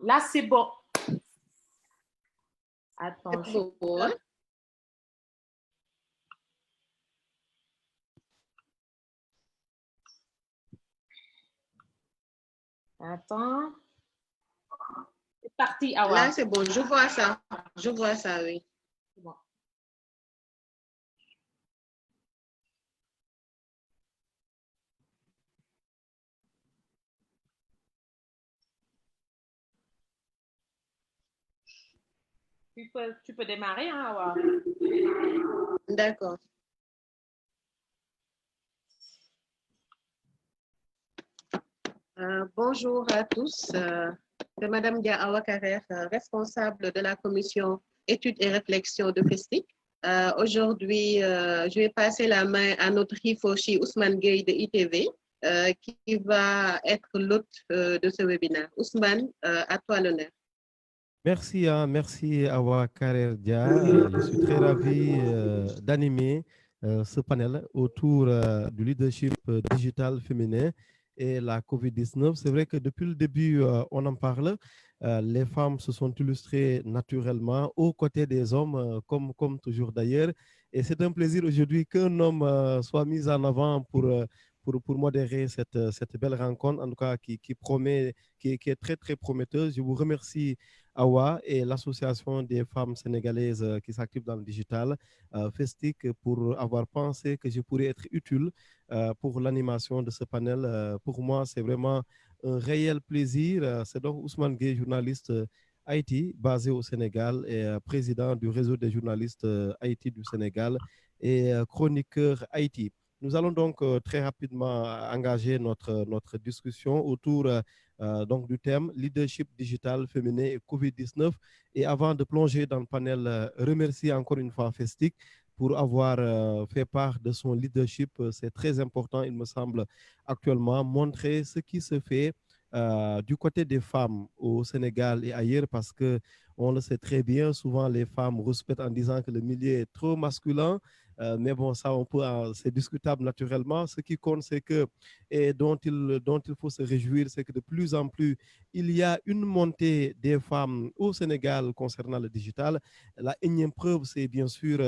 Là, c'est bon. Attends. Bon. Attends. C'est parti, Awa. Là, c'est bon. Je vois ça. Je vois ça, oui. Bon. Tu peux démarrer, hein, Awa. D'accord. Bonjour à tous. C'est Madame Dia Awa Karer, responsable de la commission études et réflexions de FESTIC. Aujourd'hui, je vais passer la main à notre Hifoshi Ousmane Gueye de ITV, qui va être l'hôte de ce webinaire. Ousmane, à toi l'honneur. Merci, merci Awa Karer Dia. Je suis très ravi d'animer ce panel autour du leadership digital féminin et la COVID-19. C'est vrai que depuis le début, on en parle. Les femmes se sont illustrées naturellement aux côtés des hommes, comme toujours d'ailleurs. Et c'est un plaisir aujourd'hui qu'un homme soit mis en avant pour modérer cette belle rencontre, en tout cas qui promet, qui est très, très prometteuse. Je vous remercie, Awa, et l'Association des femmes sénégalaises qui s'activent dans le digital, FESTIC, pour avoir pensé que je pourrais être utile pour l'animation de ce panel. Pour moi, c'est vraiment un réel plaisir. C'est donc Ousmane Gueye, journaliste IT basé au Sénégal et président du réseau des journalistes IT du Sénégal et chroniqueur IT. Nous allons donc très rapidement engager notre discussion autour donc du thème leadership digital féminin et COVID-19. Et avant de plonger dans le panel, remercier encore une fois FESTIC pour avoir fait part de son leadership. C'est très important, il me semble, actuellement, montrer ce qui se fait du côté des femmes au Sénégal et ailleurs, parce que on le sait très bien, souvent les femmes respectent en disant que le milieu est trop masculin. Mais bon, ça, c'est discutable naturellement. Ce qui compte, c'est que, et dont il faut se réjouir, c'est que de plus en plus, il y a une montée des femmes au Sénégal concernant le digital. La énième preuve, c'est bien sûr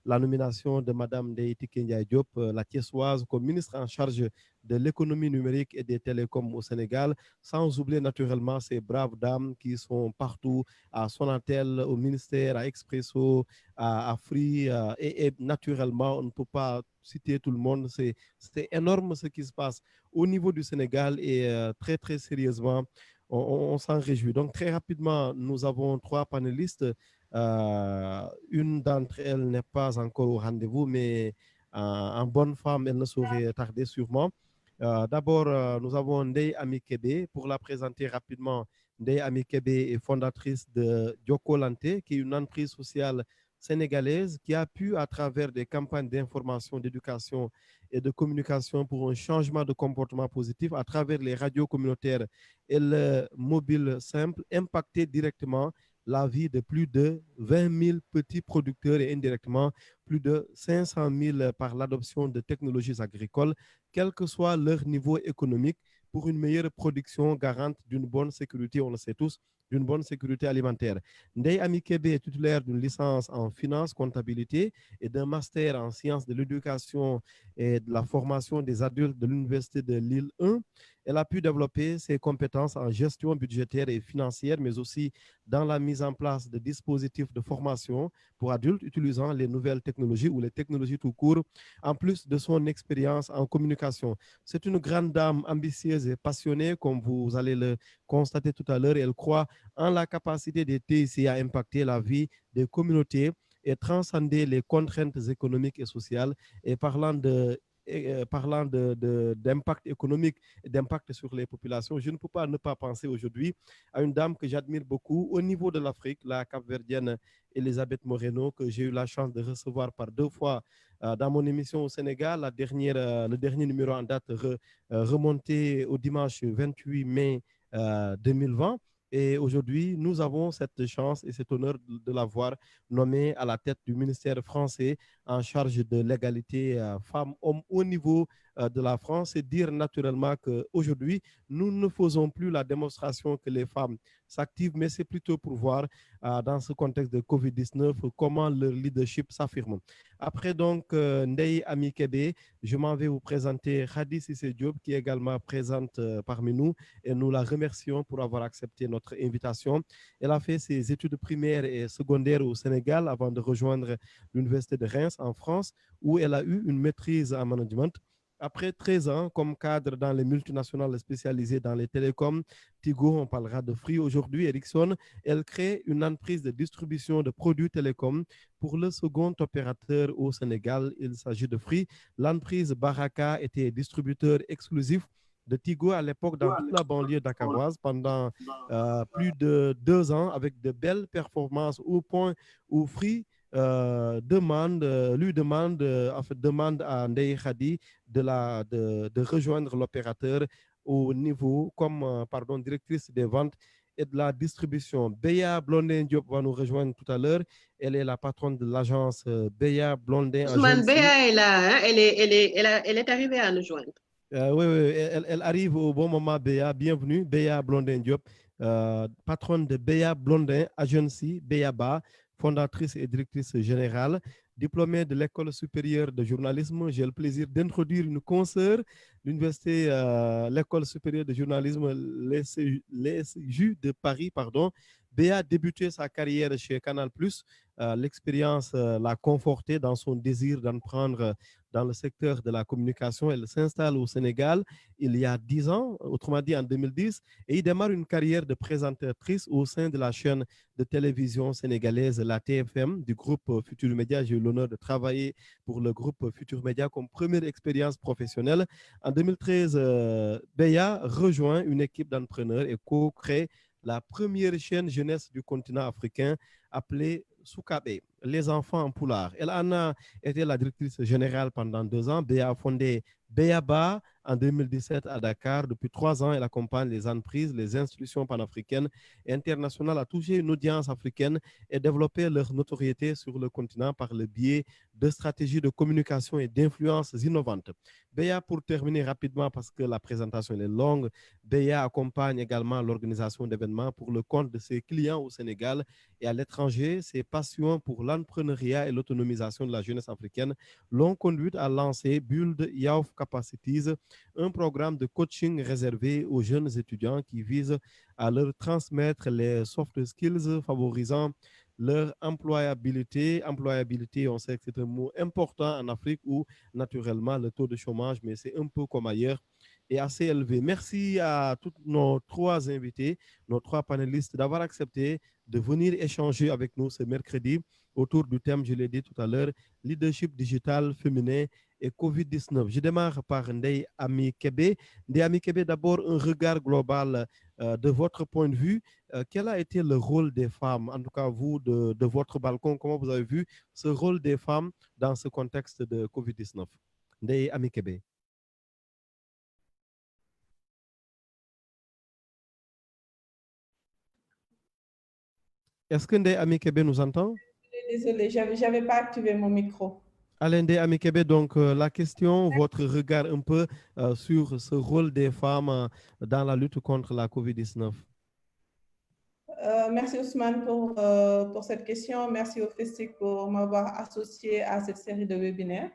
la nomination de Mme Deïti Kenya Diop, la Thiessoise, comme ministre en charge de l'économie numérique et des télécoms au Sénégal, sans oublier naturellement ces braves dames qui sont partout, à Sonatel, au ministère, à Expresso, à Free, et naturellement, on ne peut pas citer tout le monde. C'est énorme ce qui se passe au niveau du Sénégal et très, très sérieusement, on s'en réjouit. Donc, très rapidement, nous avons 3 panélistes. Une d'entre elles n'est pas encore au rendez-vous, mais en bonne forme, elle ne saurait tarder sûrement. D'abord, nous avons Ndeye Amy Kébé. Pour la présenter rapidement, Ndeye Amy Kébé est fondatrice de Diokolante, qui est une entreprise sociale sénégalaise qui a pu, à travers des campagnes d'information, d'éducation et de communication pour un changement de comportement positif, à travers les radios communautaires et le mobile simple, impacter directement la vie de plus de 20 000 petits producteurs et indirectement plus de 500 000 par l'adoption de technologies agricoles, quel que soit leur niveau économique, pour une meilleure production garante d'une bonne sécurité, on le sait tous, d'une bonne sécurité alimentaire. Ndeye Amy Kébé est titulaire d'une licence en finance, comptabilité et d'un master en sciences de l'éducation et de la formation des adultes de l'Université de Lille 1. Elle a pu développer ses compétences en gestion budgétaire et financière, mais aussi dans la mise en place de dispositifs de formation pour adultes utilisant les nouvelles technologies ou les technologies tout court, en plus de son expérience en communication. C'est une grande dame ambitieuse et passionnée, comme vous allez le constater tout à l'heure. Elle croit en la capacité des TIC à impacter la vie des communautés et transcender les contraintes économiques et sociales. Et parlant d'impact économique et d'impact sur les populations, je ne peux pas ne pas penser aujourd'hui à une dame que j'admire beaucoup au niveau de l'Afrique, la Cap-Verdienne Elisabeth Moreno, que j'ai eu la chance de recevoir par 2 fois dans mon émission au Sénégal. Le dernier numéro en date remonté au dimanche 28 mai 2020. Et aujourd'hui, nous avons cette chance et cet honneur de l'avoir nommée à la tête du ministère français en charge de l'égalité femmes-hommes au niveau de la France, et dire naturellement qu'aujourd'hui, nous ne faisons plus la démonstration que les femmes s'activent, mais c'est plutôt pour voir dans ce contexte de Covid-19 comment leur leadership s'affirme. Après donc Ndeye Amy Kébé, je m'en vais vous présenter Khady Cissé Diop qui est également présente parmi nous et nous la remercions pour avoir accepté notre invitation. Elle a fait ses études primaires et secondaires au Sénégal avant de rejoindre l'Université de Reims en France où elle a eu une maîtrise en management. Après 13 ans comme cadre dans les multinationales spécialisées dans les télécoms, Tigo, on parlera de Free aujourd'hui, Ericsson, elle crée une entreprise de distribution de produits télécoms pour le second opérateur au Sénégal. Il s'agit de Free. L'entreprise Baraka était distributeur exclusif de Tigo à l'époque dans toute la banlieue dakaroise pendant plus de 2 ans avec de belles performances au point où Free demande à Ndeye Khady de rejoindre l'opérateur au niveau comme directrice des ventes et de la distribution. Béa Blondin Diop va nous rejoindre tout à l'heure. Elle est la patronne de l'agence Béa Blondin. Ousmane, Béa est là, hein? Elle est arrivée à nous joindre. Oui, elle arrive au bon moment, Béa. Bienvenue, Béa Blondin Diop, patronne de Béa Blondin Agency, Béa-Ba, fondatrice et directrice générale, diplômée de l'École supérieure de journalisme. J'ai le plaisir d'introduire une consoeur de l'Université, l'École supérieure de journalisme, l'ESJU de Paris, pardon. Béa a débuté sa carrière chez Canal+. L'expérience l'a confortée dans son désir d'entreprendre dans le secteur de la communication. Elle s'installe au Sénégal il y a 10 ans, autrement dit en 2010, et il démarre une carrière de présentatrice au sein de la chaîne de télévision sénégalaise, la TFM, du groupe Futur Média. J'ai eu l'honneur de travailler pour le groupe Futur Média comme première expérience professionnelle. En 2013, Béa rejoint une équipe d'entrepreneurs et co-crée la première chaîne jeunesse du continent africain appelée Soukabe, les enfants en poulard. Elle en a été la directrice générale pendant 2 ans. Béa a fondé Béa-Ba en 2017 à Dakar. Depuis 3 ans, elle accompagne les entreprises, les institutions panafricaines et internationales à toucher une audience africaine et développer leur notoriété sur le continent par le biais de stratégies de communication et d'influences innovantes. Béa, pour terminer rapidement parce que la présentation est longue, Béa accompagne également l'organisation d'événements pour le compte de ses clients au Sénégal et à l'étranger. Ses passions pour l'entrepreneuriat et l'autonomisation de la jeunesse africaine l'ont conduite à lancer Build Youth Capacities, un programme de coaching réservé aux jeunes étudiants qui vise à leur transmettre les soft skills favorisant leur employabilité. Employabilité, on sait que c'est un mot important en Afrique où naturellement le taux de chômage, mais c'est un peu comme ailleurs, est assez élevé. Merci à tous nos 3 invités, nos 3 panélistes d'avoir accepté de venir échanger avec nous ce mercredi autour du thème, je l'ai dit tout à l'heure, leadership digital féminin et Covid-19. Je démarre par Ndeye Amy Kébé. Ndeye Amy Kébé, d'abord un regard global de votre point de vue. Quel a été le rôle des femmes, en tout cas vous, de votre balcon, comment vous avez vu ce rôle des femmes dans ce contexte de Covid-19? Ndeye Amy Kébé. Est-ce que Ndeye Amy Kébé nous entend? Désolée, je n'avais pas activé mon micro. Alain Ndeye Amy Kébé, donc la question, votre regard un peu sur ce rôle des femmes dans la lutte contre la COVID-19. Merci Ousmane pour cette question. Merci au FESTIC pour m'avoir associé à cette série de webinaires.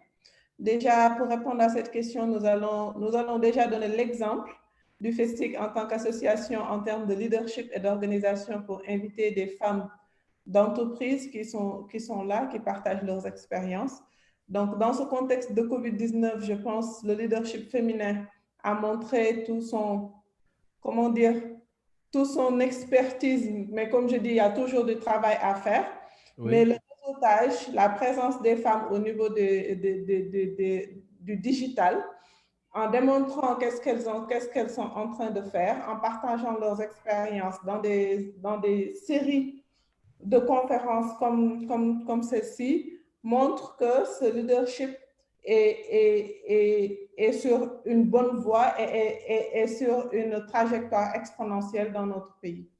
Déjà, pour répondre à cette question, nous allons déjà donner l'exemple du FESTIC en tant qu'association en termes de leadership et d'organisation pour inviter des femmes d'entreprises qui sont là, qui partagent leurs expériences. Donc, dans ce contexte de COVID-19, je pense que le leadership féminin a montré tout son, toute son expertise. Mais comme je dis, il y a toujours du travail à faire. Oui. Mais le réseautage, la présence des femmes au niveau du digital, en démontrant qu'est-ce qu'elles sont en train de faire, en partageant leurs expériences dans des séries de conférences comme celle-ci, montre que ce leadership est sur une bonne voie et sur une trajectoire exponentielle dans notre pays.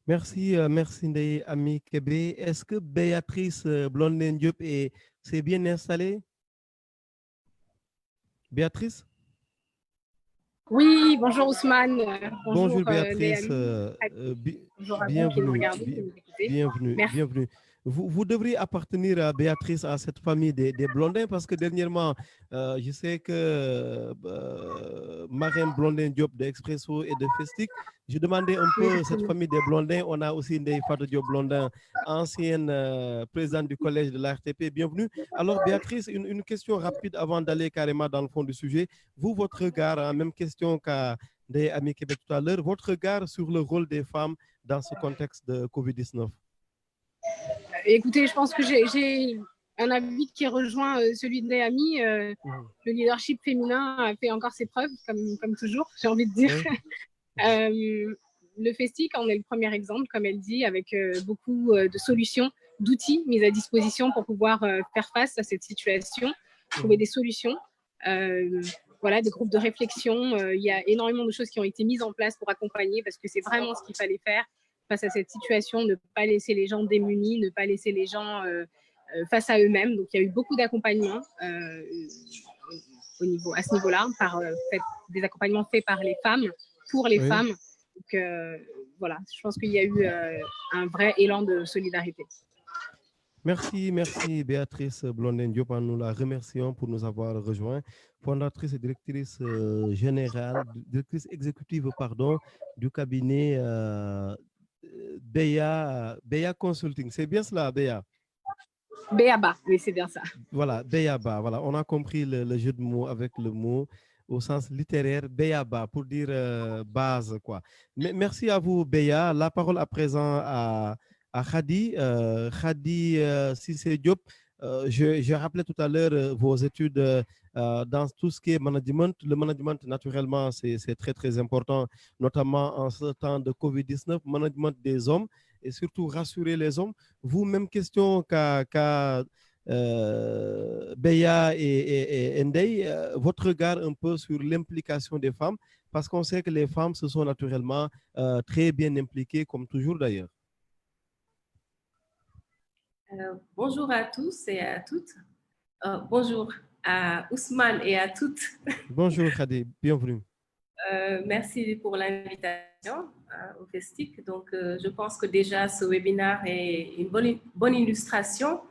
Merci, merci Ndeye Amy Kébé. Est-ce que Béatrice Blondin Diop est C'est bien installé? Béatrice? Oui, bonjour Ousmane, Bonjour bonjour Béatrice, Néami, bonjour à vous qui nous bienvenue, regardez, qui nous écoutez. bienvenue, Merci. bienvenue. Vous devriez appartenir à Béatrice, à cette famille des Blondins, parce que dernièrement, je sais que Marème Blondin Diop d'Expresso et de Festic, je demandais un peu cette famille des Blondins. On a aussi Ndeye Fatou Diop Blondin, ancienne présidente du collège de l'ARTP. Bienvenue. Alors Béatrice, une question rapide avant d'aller carrément dans le fond du sujet. Vous, votre regard, même question qu'à des amis Québec tout à l'heure, votre regard sur le rôle des femmes dans ce contexte de Covid-19? Écoutez, je pense que j'ai un avis qui rejoint celui de Néami. Le leadership féminin a fait encore ses preuves, comme toujours, j'ai envie de dire. Oui. Le Festic en est le premier exemple, comme elle dit, avec beaucoup de solutions, d'outils mis à disposition pour pouvoir faire face à cette situation, trouver des solutions. Voilà, des groupes de réflexion. Il y a énormément de choses qui ont été mises en place pour accompagner, parce que c'est vraiment ce qu'il fallait faire face à cette situation, ne pas laisser les gens démunis, ne pas laisser les gens face à eux-mêmes. Donc, il y a eu beaucoup d'accompagnement à ce niveau-là, des accompagnements faits par les femmes, pour les femmes. Donc, voilà, je pense qu'il y a eu un vrai élan de solidarité. Merci, merci Béatrice Blondin Diop. Nous la remercions pour nous avoir rejoints. Fondatrice et directrice générale, directrice exécutive, pardon, du cabinet Beya Consulting. C'est bien cela, Beya? Béaba, oui, c'est bien ça. Voilà, Béaba. Voilà, on a compris le jeu de mots avec le mot au sens littéraire, Béaba, pour dire base, quoi. Mais merci à vous, Beya. La parole à présent à Khady. Khady Cissé Diop, je rappelais tout à l'heure vos études dans tout ce qui est management. Le management, naturellement, c'est très, très important, notamment en ce temps de Covid-19, management des hommes et surtout rassurer les hommes. Vous, même question qu'à Beya et Ndeye, votre regard un peu sur l'implication des femmes, parce qu'on sait que les femmes se sont naturellement très bien impliquées, comme toujours d'ailleurs. Bonjour à tous et à toutes. Bonjour à Ousmane et à toutes. Bonjour Khady, bienvenue. Merci pour l'invitation au Festic. Donc, je pense que déjà ce webinaire est une bonne illustration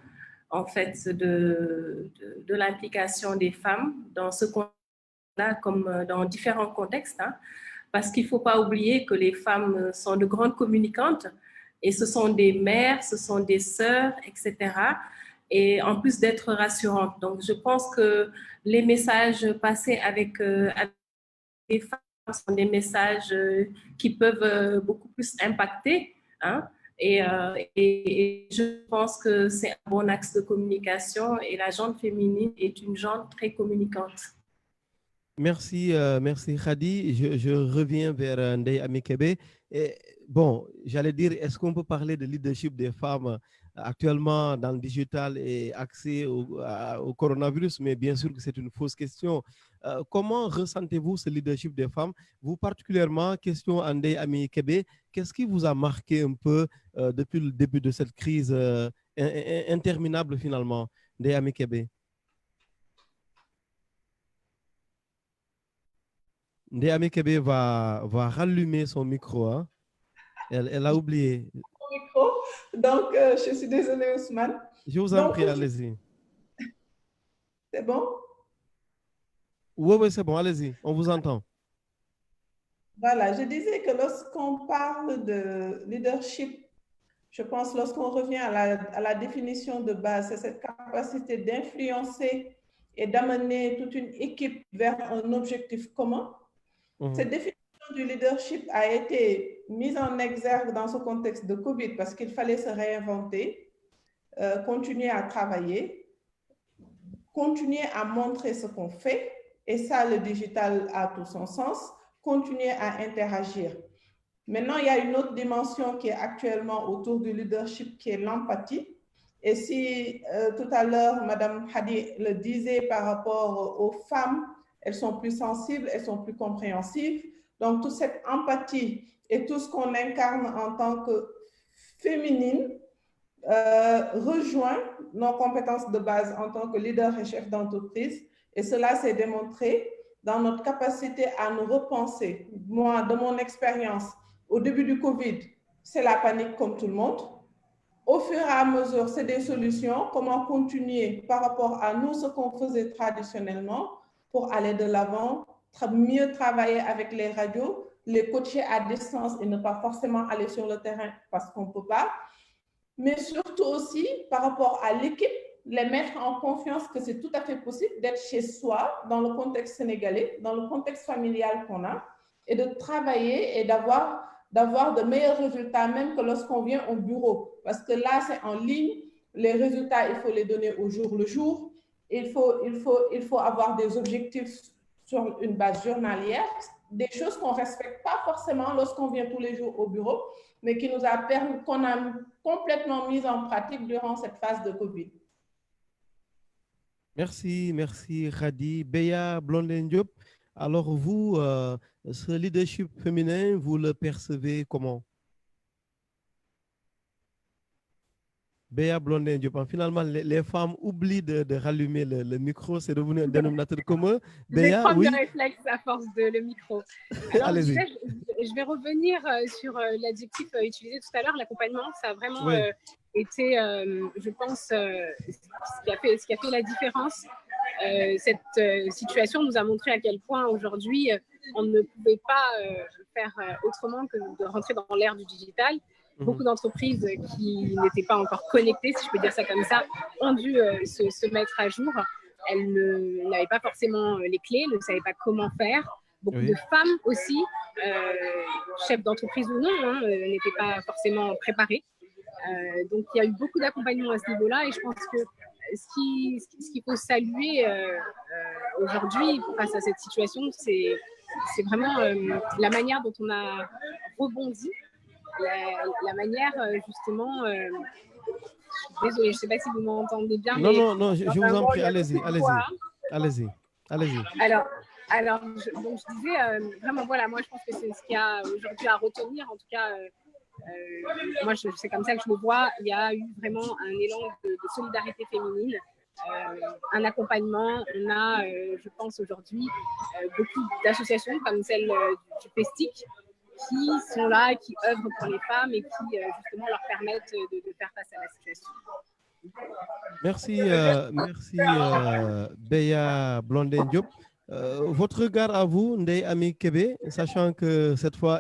en fait de l'implication des femmes dans ce contexte-là comme dans différents contextes, hein, parce qu'il ne faut pas oublier que les femmes sont de grandes communicantes et ce sont des mères, ce sont des sœurs, etc. Et en plus d'être rassurantes. Donc, je pense que les messages passés avec les femmes sont des messages qui peuvent beaucoup plus impacter, hein. Et je pense que c'est un bon axe de communication et la gente féminine est une gente très communicante. Merci, merci Khady. Je reviens vers Ndeye Amy Kébé. Bon, j'allais dire, est-ce qu'on peut parler de leadership des femmes actuellement dans le digital et accès au coronavirus? Mais bien sûr que c'est une fausse question. Comment ressentez-vous ce leadership des femmes? Vous particulièrement, question à Ndeye Amy Kébé, qu'est-ce qui vous a marqué un peu depuis le début de cette crise interminable finalement, Ndeye Amy Kébé? Ndeye Amy Kébé va rallumer son micro. Hein? Elle a oublié. Mon micro. Donc, je suis désolée, Ousmane. Je vous en prie, allez-y. C'est bon? Oui, c'est bon, allez-y. On vous entend. Voilà, je disais que lorsqu'on parle de leadership, je pense lorsqu'on revient à la définition de base, c'est cette capacité d'influencer et d'amener toute une équipe vers un objectif commun. Cette définition du leadership a été mise en exergue dans ce contexte de Covid parce qu'il fallait se réinventer, continuer à travailler, continuer à montrer ce qu'on fait, et ça, le digital a tout son sens, continuer à interagir. Maintenant, il y a une autre dimension qui est actuellement autour du leadership, qui est l'empathie. Et si tout à l'heure, Madame Hadi le disait par rapport aux femmes, elles sont plus sensibles, elles sont plus compréhensives. Donc, toute cette empathie et tout ce qu'on incarne en tant que féminine rejoint nos compétences de base en tant que leader et chef d'entreprise. Et cela s'est démontré dans notre capacité à nous repenser. Moi, de mon expérience, au début du Covid, c'est la panique comme tout le monde. Au fur et à mesure, c'est des solutions. Comment continuer par rapport à nous, ce qu'on faisait traditionnellement pour aller de l'avant, mieux travailler avec les radios, les coacher à distance et ne pas forcément aller sur le terrain parce qu'on ne peut pas. Mais surtout aussi par rapport à l'équipe, les mettre en confiance que c'est tout à fait possible d'être chez soi, dans le contexte sénégalais, dans le contexte familial qu'on a, et de travailler et d'avoir de meilleurs résultats même que lorsqu'on vient au bureau. Parce que là, c'est en ligne, les résultats, il faut les donner au jour le jour. Il faut avoir des objectifs sur une base journalière, des choses qu'on ne respecte pas forcément lorsqu'on vient tous les jours au bureau, mais qui nous a permis, qu'on a complètement mis en pratique durant cette phase de Covid. Merci, merci Khady. Béa Blondin Diop, alors vous, ce leadership féminin, vous le percevez comment? Béa Blondin Diop, finalement, les femmes oublient de rallumer le micro, c'est devenu un dénominateur commun. Béa, je vais prendre le réflexe à force de le micro. Alors, allez-y. Je vais revenir sur l'adjectif utilisé tout à l'heure, l'accompagnement. Ça a vraiment été, je pense, ce qui a fait la différence. Cette situation nous a montré à quel point aujourd'hui, on ne pouvait pas faire autrement que de rentrer dans l'ère du digital. Beaucoup d'entreprises qui n'étaient pas encore connectées, si je peux dire ça comme ça, ont dû se mettre à jour. Elles n'avaient pas forcément les clés, ne savaient pas comment faire. Beaucoup de femmes aussi, chefs d'entreprise ou non, n'étaient pas forcément préparées. Donc, il y a eu beaucoup d'accompagnement à ce niveau-là et je pense que ce qu'il faut saluer aujourd'hui face à cette situation, c'est vraiment la manière dont on a rebondi. La manière, justement, désolée, je ne sais pas si vous m'entendez bien. Non, je vous en prie, allez-y. Alors, donc je disais, vraiment, voilà, moi je pense que c'est ce qu'il y a aujourd'hui à retenir. En tout cas, moi c'est comme ça que je le vois. Il y a eu vraiment un élan de solidarité féminine, un accompagnement. On a, je pense aujourd'hui, beaucoup d'associations comme celle du FESTIC, qui sont là, qui œuvrent pour les femmes et qui justement leur permettent de faire face à la situation. Merci Béa Blondin Diop. Votre regard à vous, Ndeye Amy Kébé, sachant que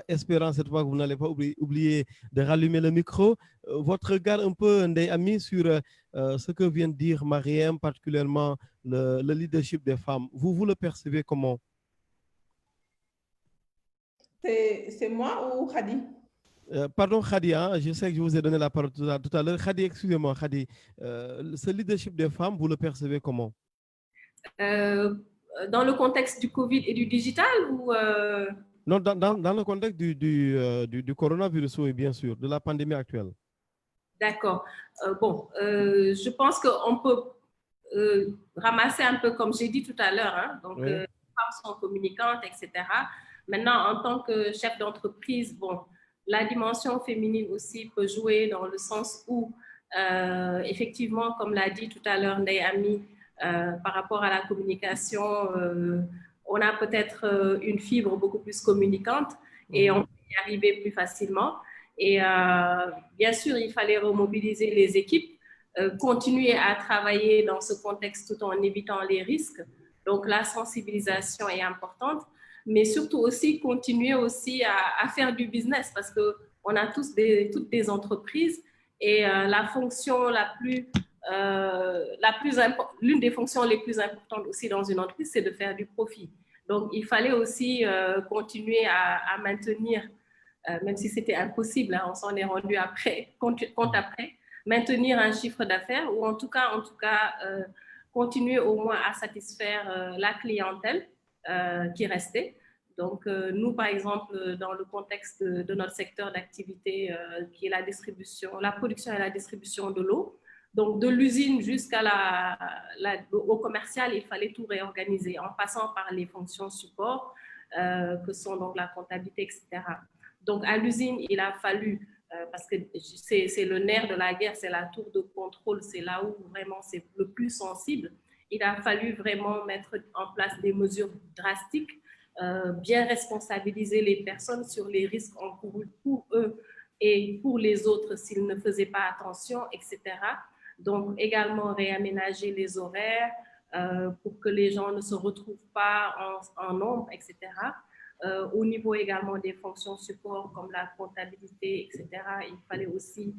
espérant cette fois que vous n'allez pas oublier de rallumer le micro, votre regard un peu, Ndeye Amy, sur ce que vient de dire Mariam, particulièrement le leadership des femmes. Vous le percevez comment? C'est moi ou Khady? Pardon Khady, je sais que je vous ai donné la parole tout à l'heure. Khady, excusez-moi Khady. Ce leadership des femmes, vous le percevez comment? Dans le contexte du Covid et du digital ou Non, dans le contexte du coronavirus, oui, bien sûr, de la pandémie actuelle. D'accord. Je pense qu'on peut ramasser un peu comme j'ai dit tout à l'heure. Donc, les femmes sont communicantes, etc. Maintenant, en tant que chef d'entreprise, la dimension féminine aussi peut jouer dans le sens où, effectivement, comme l'a dit tout à l'heure Ndeye Amy, par rapport à la communication, on a peut-être une fibre beaucoup plus communicante et on peut y arriver plus facilement. Et bien sûr, il fallait remobiliser les équipes, continuer à travailler dans ce contexte tout en évitant les risques. Donc, la sensibilisation est importante, mais surtout aussi continuer aussi à faire du business parce qu'on a toutes des entreprises et la fonction l'une des fonctions les plus importantes aussi dans une entreprise, c'est de faire du profit. Donc, il fallait aussi continuer à maintenir, même si c'était impossible, on s'en est rendu compte après, maintenir un chiffre d'affaires ou en tout cas continuer au moins à satisfaire la clientèle qui restait. Donc, nous, par exemple, dans le contexte de notre secteur d'activité qui est la production et la distribution de l'eau, donc de l'usine au commercial, il fallait tout réorganiser en passant par les fonctions support que sont donc la comptabilité, etc. Donc, à l'usine, il a fallu parce que c'est le nerf de la guerre, c'est la tour de contrôle, c'est là où vraiment c'est le plus sensible. Il a fallu vraiment mettre en place des mesures drastiques, bien responsabiliser les personnes sur les risques encourus pour eux et pour les autres s'ils ne faisaient pas attention, etc. Donc, également réaménager les horaires pour que les gens ne se retrouvent pas en nombre, etc. Au niveau également des fonctions support comme la comptabilité, etc. Il fallait aussi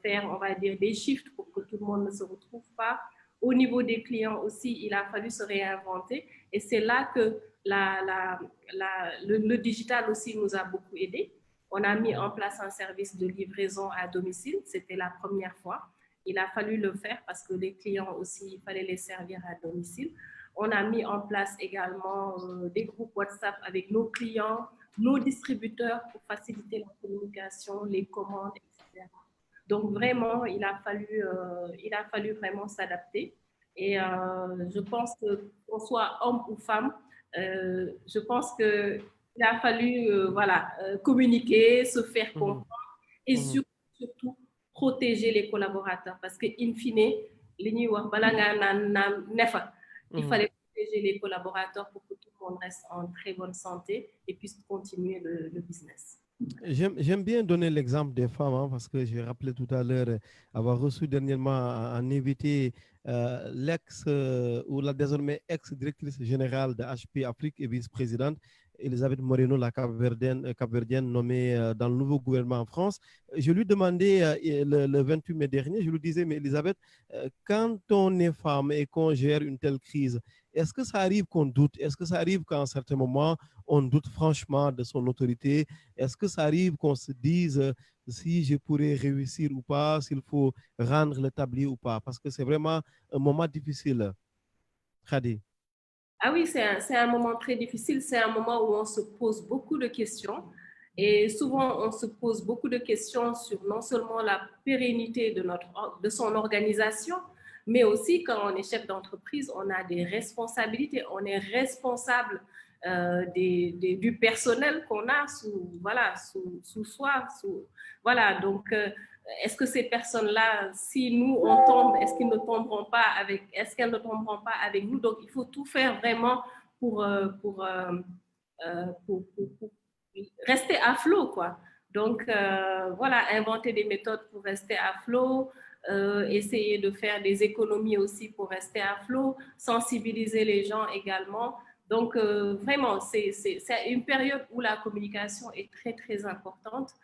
faire, on va dire, des shifts pour que tout le monde ne se retrouve pas. Au niveau des clients aussi, il a fallu se réinventer et c'est là que le digital aussi nous a beaucoup aidés. On a mis en place un service de livraison à domicile, c'était la première fois. Il a fallu le faire parce que les clients aussi, il fallait les servir à domicile. On a mis en place également des groupes WhatsApp avec nos clients, nos distributeurs pour faciliter la communication, les commandes, etc. Donc vraiment, il a fallu vraiment s'adapter. Et je pense que qu'on soit homme ou femme, je pense qu'il a fallu communiquer, se faire comprendre et surtout protéger les collaborateurs. Parce qu'in fine, il fallait protéger les collaborateurs pour que tout le monde reste en très bonne santé et puisse continuer le business. J'aime bien donner l'exemple des femmes, hein, parce que j'ai rappelé tout à l'heure avoir reçu dernièrement un invité, l'ex ou la désormais ex-directrice générale de HP Afrique et vice-présidente, Elisabeth Moreno, la capverdienne nommée dans le nouveau gouvernement en France. Je lui demandais le 28 mai dernier, je lui disais, mais Elisabeth, quand on est femme et qu'on gère une telle crise, est-ce que ça arrive qu'on doute? Est-ce que ça arrive qu'à un certain moment, on doute franchement de son autorité? Est-ce que ça arrive qu'on se dise si je pourrais réussir ou pas, s'il faut rendre l'établi ou pas? Parce que c'est vraiment un moment difficile. Khady. Ah oui, c'est un moment très difficile. C'est un moment où on se pose beaucoup de questions. Et souvent, on se pose beaucoup de questions sur non seulement la pérennité de son organisation, mais aussi quand on est chef d'entreprise, on a des responsabilités. On est responsable du personnel qu'on a sous soi. Voilà, donc est-ce que ces personnes-là, si nous on tombe, est-ce qu'elles ne tomberont pas avec nous? Donc il faut tout faire vraiment pour rester à flot, quoi. Donc voilà, inventer des méthodes pour rester à flot, essayer de faire des économies aussi pour rester à flot, sensibiliser les gens également. Donc, vraiment, c'est une période où la communication est très, très importante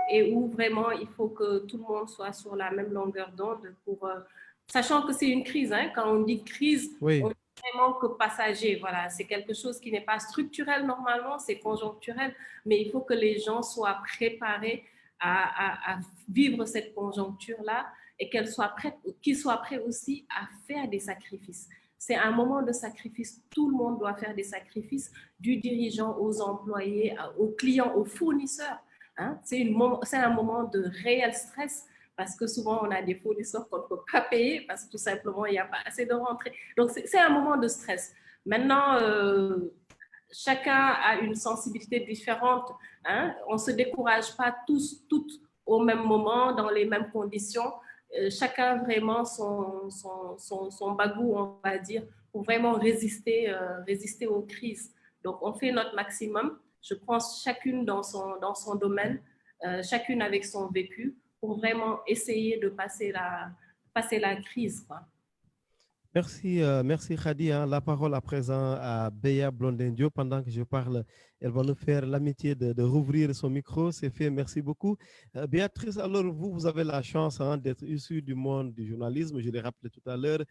et où vraiment, il faut que tout le monde soit sur la même longueur d'onde sachant que c'est une crise, hein, quand on dit crise, oui. on dit vraiment que passager, voilà, c'est quelque chose qui n'est pas structurel normalement, c'est conjoncturel, mais il faut que les gens soient préparés à vivre cette conjoncture-là et qu'ils soient prêts aussi à faire des sacrifices. C'est un moment de sacrifice. Tout le monde doit faire des sacrifices, du dirigeant aux employés, aux clients, aux fournisseurs. Hein? C'est un moment de réel stress parce que souvent, on a des fournisseurs qu'on ne peut pas payer parce que tout simplement, il n'y a pas assez de rentrée. Donc, c'est un moment de stress. Maintenant, chacun a une sensibilité différente. Hein? On ne se décourage pas toutes au même moment, dans les mêmes conditions. Chacun vraiment son bagou, on va dire, pour vraiment résister aux crises. Donc, on fait notre maximum. Je pense chacune dans son domaine, chacune avec son vécu, pour vraiment essayer de passer la crise, quoi. Merci Khady. Hein. La parole à présent à Béa Blondin-Diop. Pendant que je parle, elle va nous faire l'amitié de rouvrir son micro. C'est fait, merci beaucoup. Béatrice, alors vous avez la chance d'être issue du monde du journalisme, je l'ai rappelé tout à l'heure,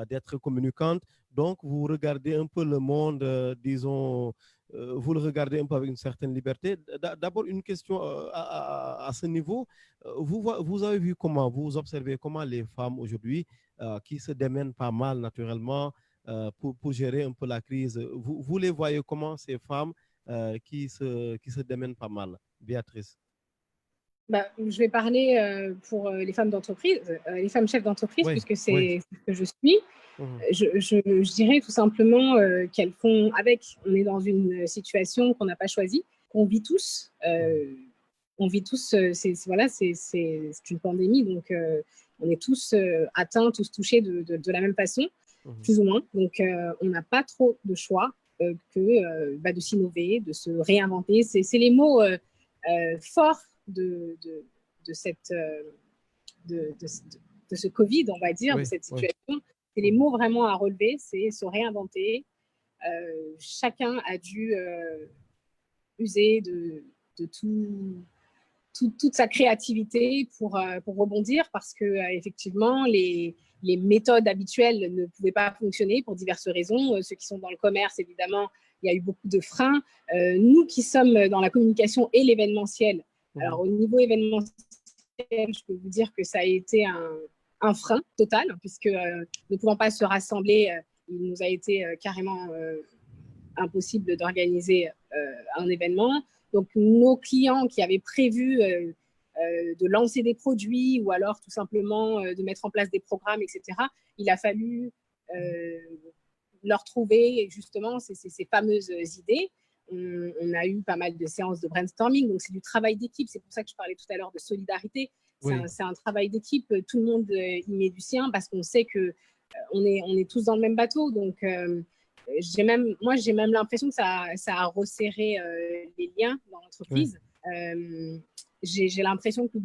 d'être communicante. Donc, vous regardez un peu le monde, disons, vous le regardez un peu avec une certaine liberté. D'abord, une question à ce niveau. Vous avez vu comment, vous observez comment les femmes aujourd'hui, qui se démènent pas mal naturellement pour gérer un peu la crise. Vous les voyez comment, ces femmes qui se démènent pas mal? Béatrice. Je vais parler pour les femmes d'entreprise, les femmes chefs d'entreprise, oui, puisque c'est oui. ce que je suis. Je dirais tout simplement qu'elles font avec. On est dans une situation qu'on n'a pas choisie, qu'on vit tous. on vit tous, c'est une pandémie, donc on est tous atteints, tous touchés de la même façon, plus ou moins. Donc, on n'a pas trop de choix que de s'innover, de se réinventer. C'est les mots forts de ce Covid, on va dire, de cette situation. C'est les mots vraiment à relever, c'est se réinventer. Chacun a dû user de toute sa créativité pour rebondir, parce que effectivement les méthodes habituelles ne pouvaient pas fonctionner pour diverses raisons. Ceux qui sont dans le commerce, évidemment, il y a eu beaucoup de freins. Nous qui sommes dans la communication et l'événementiel, alors au niveau événementiel, je peux vous dire que ça a été un frein total, puisque ne pouvant pas se rassembler, il nous a été carrément impossible d'organiser un événement. Donc, nos clients qui avaient prévu de lancer des produits ou alors tout simplement de mettre en place des programmes, etc., il a fallu leur trouver justement ces fameuses idées. On a eu pas mal de séances de brainstorming, donc c'est du travail d'équipe. C'est pour ça que je parlais tout à l'heure de solidarité. C'est un travail d'équipe. Tout le monde y met du sien, parce qu'on sait qu'on est tous dans le même bateau. Donc, j'ai même l'impression que ça a resserré les liens dans l'entreprise. J'ai l'impression que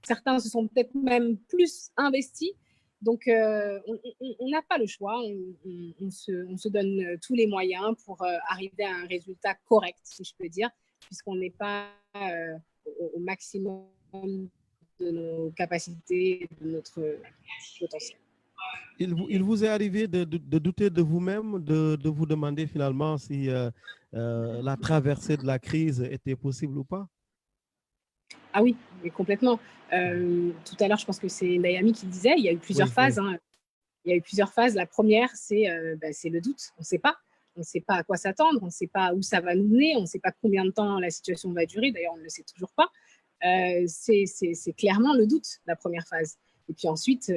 certains se sont peut-être même plus investis. Donc, on n'a pas le choix. On se donne tous les moyens pour arriver à un résultat correct, si je peux dire, puisqu'on n'est pas au maximum de nos capacités, de notre potentiel. Il vous est arrivé de douter de vous-même, de vous demander finalement si la traversée de la crise était possible ou pas? Ah oui, mais complètement. Tout à l'heure, je pense que c'est Naomi qui disait, il y a eu plusieurs phases. Hein. Il y a eu plusieurs phases. La première, c'est le doute. On ne sait pas. On ne sait pas à quoi s'attendre. On ne sait pas où ça va nous mener. On ne sait pas combien de temps la situation va durer. D'ailleurs, on ne le sait toujours pas. C'est clairement le doute, la première phase. Et puis ensuite,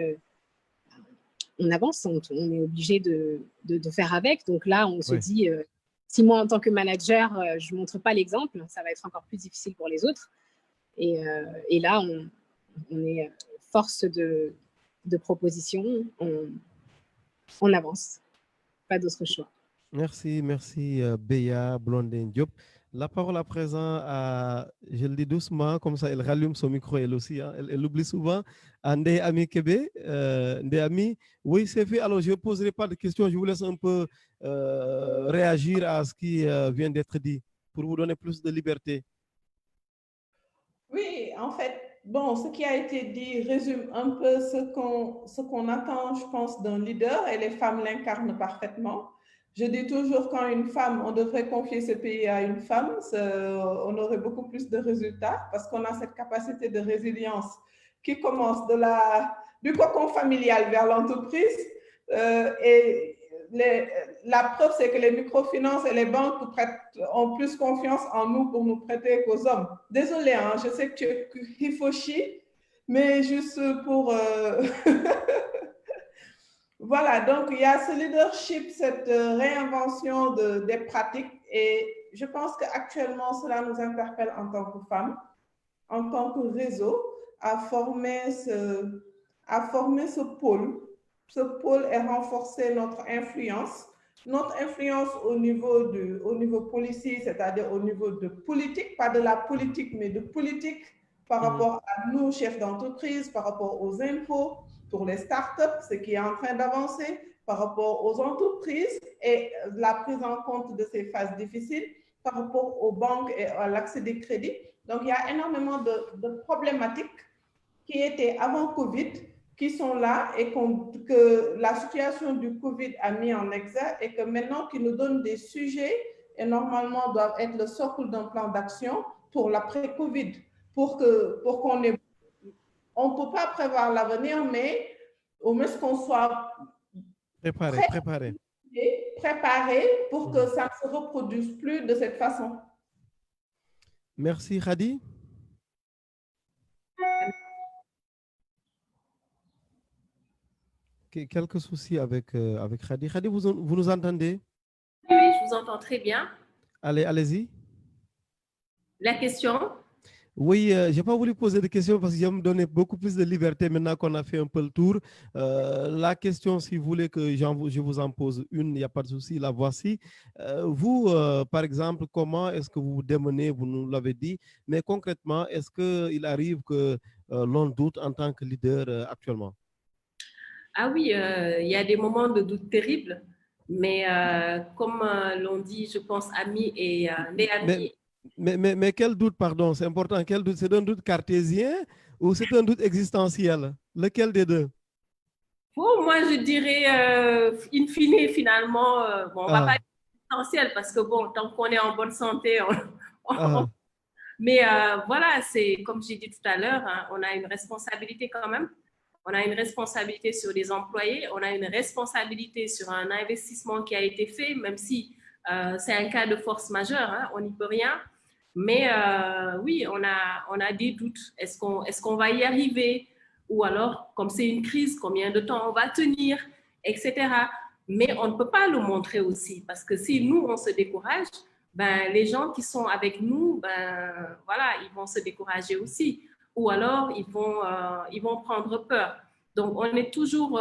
on avance. On est obligé de faire avec. Donc là, on se dit, si moi, en tant que manager, je ne montre pas l'exemple, ça va être encore plus difficile pour les autres. Et là, on est force de proposition, on avance. Pas d'autre choix. Merci Béa Blondin Diop. La parole à présent à, je le dis doucement, comme ça elle rallume son micro elle aussi, hein, elle oublie souvent, à Ndéami Kébé. Ndéami, oui c'est fait, alors je ne poserai pas de questions, je vous laisse un peu réagir à ce qui vient d'être dit, pour vous donner plus de liberté. Oui, en fait, bon, ce qui a été dit résume un peu ce qu'on attend, je pense, d'un leader, et les femmes l'incarnent parfaitement. Je dis toujours, quand une femme, on devrait confier ce pays à une femme, on aurait beaucoup plus de résultats, parce qu'on a cette capacité de résilience qui commence du cocon familial vers l'entreprise. Et la preuve, c'est que les microfinances et les banques ont plus confiance en nous pour nous prêter qu'aux hommes. Désolée, hein, je sais que tu es Hifoshi, mais juste pour... Voilà, donc il y a ce leadership, cette réinvention des pratiques, et je pense qu'actuellement, cela nous interpelle en tant que femmes, en tant que réseau, à former ce pôle et renforcer notre influence au niveau policier, c'est-à-dire au niveau de politique, pas de la politique, mais de politique par rapport à nous, chefs d'entreprise, par rapport aux impôts, pour les startups, ce qui est en train d'avancer, par rapport aux entreprises et la prise en compte de ces phases difficiles, par rapport aux banques et à l'accès des crédits. Donc, il y a énormément de problématiques qui étaient avant Covid, qui sont là et que la situation du Covid a mis en exergue, et que maintenant, qui nous donnent des sujets et normalement doivent être le socle d'un plan d'action pour l'après-Covid, pour qu'on ait... On ne peut pas prévoir l'avenir, mais au moins qu'on soit préparé pour que ça ne se reproduise plus de cette façon. Merci, Khady. Quelques soucis avec Khady. Khady, vous nous entendez? Oui, je vous entends très bien. Allez-y. La question? Oui, je n'ai pas voulu poser de questions parce que je vais me donner beaucoup plus de liberté maintenant qu'on a fait un peu le tour. La question, si vous voulez que je vous en pose une, il n'y a pas de souci, la voici. Vous, par exemple, comment est-ce que vous vous démenez, vous nous l'avez dit, mais concrètement, est-ce qu'il arrive que l'on doute en tant que leader actuellement? Ah oui, il y a des moments de doute terribles, mais comme l'on dit, je pense, amis et les amis. Mais quel doute, pardon, c'est important, quel doute? C'est un doute cartésien ou c'est un doute existentiel? Lequel des deux? Pour moi, je dirais, in fine, finalement, bon, on va pas Ah, être essentiel parce que bon, tant qu'on est en bonne santé, ah, mais voilà, c'est comme j'ai dit tout à l'heure, hein, on a une responsabilité quand même. On a une responsabilité sur les employés, on a une responsabilité sur un investissement qui a été fait, même si c'est un cas de force majeure, hein, on n'y peut rien. Mais oui, on a des doutes. Est-ce qu'on va y arriver? Ou alors, comme c'est une crise, combien de temps on va tenir, etc. Mais on ne peut pas le montrer aussi, parce que si nous, on se décourage, ben, les gens qui sont avec nous, ben, voilà, ils vont se décourager aussi. Ou alors, ils vont prendre peur. Donc, on est toujours,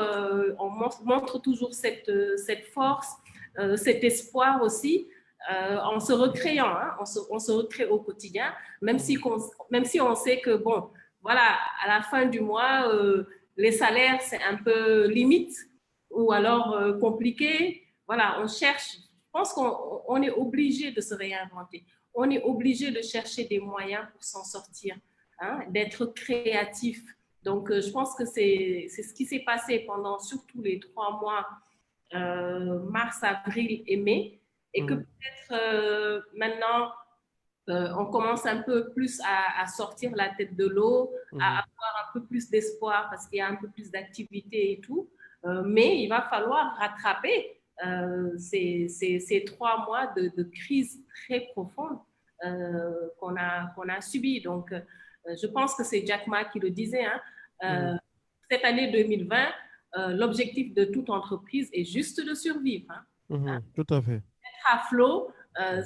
on montre toujours cette force, cet espoir aussi, en se recréant, hein, on se recrée au quotidien, même si on sait que, bon, voilà, à la fin du mois, les salaires, c'est un peu limite ou alors compliqué. Voilà, on cherche. Je pense qu'on est obligé de se réinventer. On est obligé de chercher des moyens pour s'en sortir, hein, d'être créatif. Donc, je pense que c'est ce qui s'est passé pendant surtout les 3 mois, mars, avril et mai, et que peut-être maintenant, on commence un peu plus à sortir la tête de l'eau, à avoir un peu plus d'espoir parce qu'il y a un peu plus d'activité et tout. Mais il va falloir rattraper ces 3 mois de crise très profonde qu'on a subi. Donc, je pense que c'est Jack Ma qui le disait, hein, cette année 2020, l'objectif de toute entreprise est juste de survivre. Hein. tout à fait. Être à flot,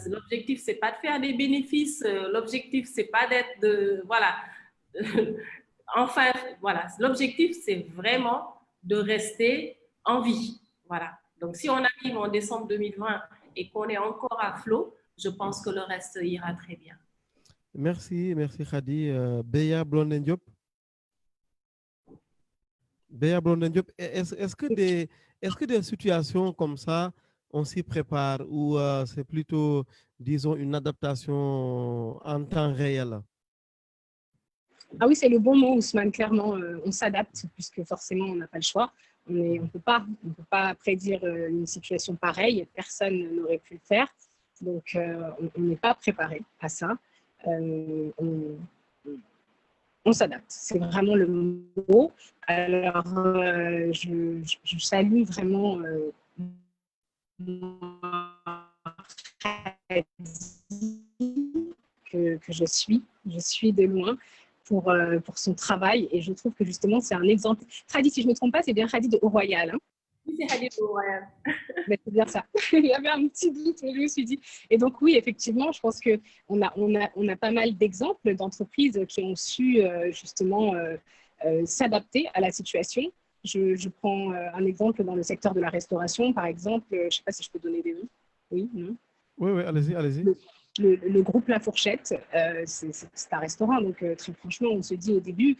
l'objectif, c'est pas de faire des bénéfices. L'objectif, c'est pas d'être de. Voilà. Enfin, voilà. L'objectif, c'est vraiment de rester en vie. Voilà. Donc, si on arrive en décembre 2020 et qu'on est encore à flot, je pense que le reste ira très bien. Merci, merci Khady. Beya Blondin Diop. Beya Blondin Diop, est-ce que des situations comme ça, on s'y prépare ou c'est plutôt, disons, une adaptation en temps réel? Ah oui, c'est le bon mot, Ousmane. Clairement, on s'adapte puisque forcément, on n'a pas le choix. On ne peut pas prédire une situation pareille. Personne n'aurait pu le faire. Donc, on n'est pas préparé à ça. On s'adapte. C'est vraiment le mot. Alors, je salue vraiment que je suis de loin pour son travail et je trouve que justement c'est un exemple. Khady, si je ne me trompe pas, c'est bien Khady de Haut-Royal. Hein. Oui, c'est Khady de Haut-Royal. C'est bien ça. Il y avait un petit doute, mais je me suis dit. Et donc oui, effectivement, je pense qu'on a pas mal d'exemples d'entreprises qui ont su justement s'adapter à la situation. Je prends un exemple dans le secteur de la restauration, par exemple. Je ne sais pas si je peux donner des noms. Oui, non. Oui, allez-y, allez-y. Le groupe La Fourchette, c'est un restaurant. Donc, très franchement, on se dit au début,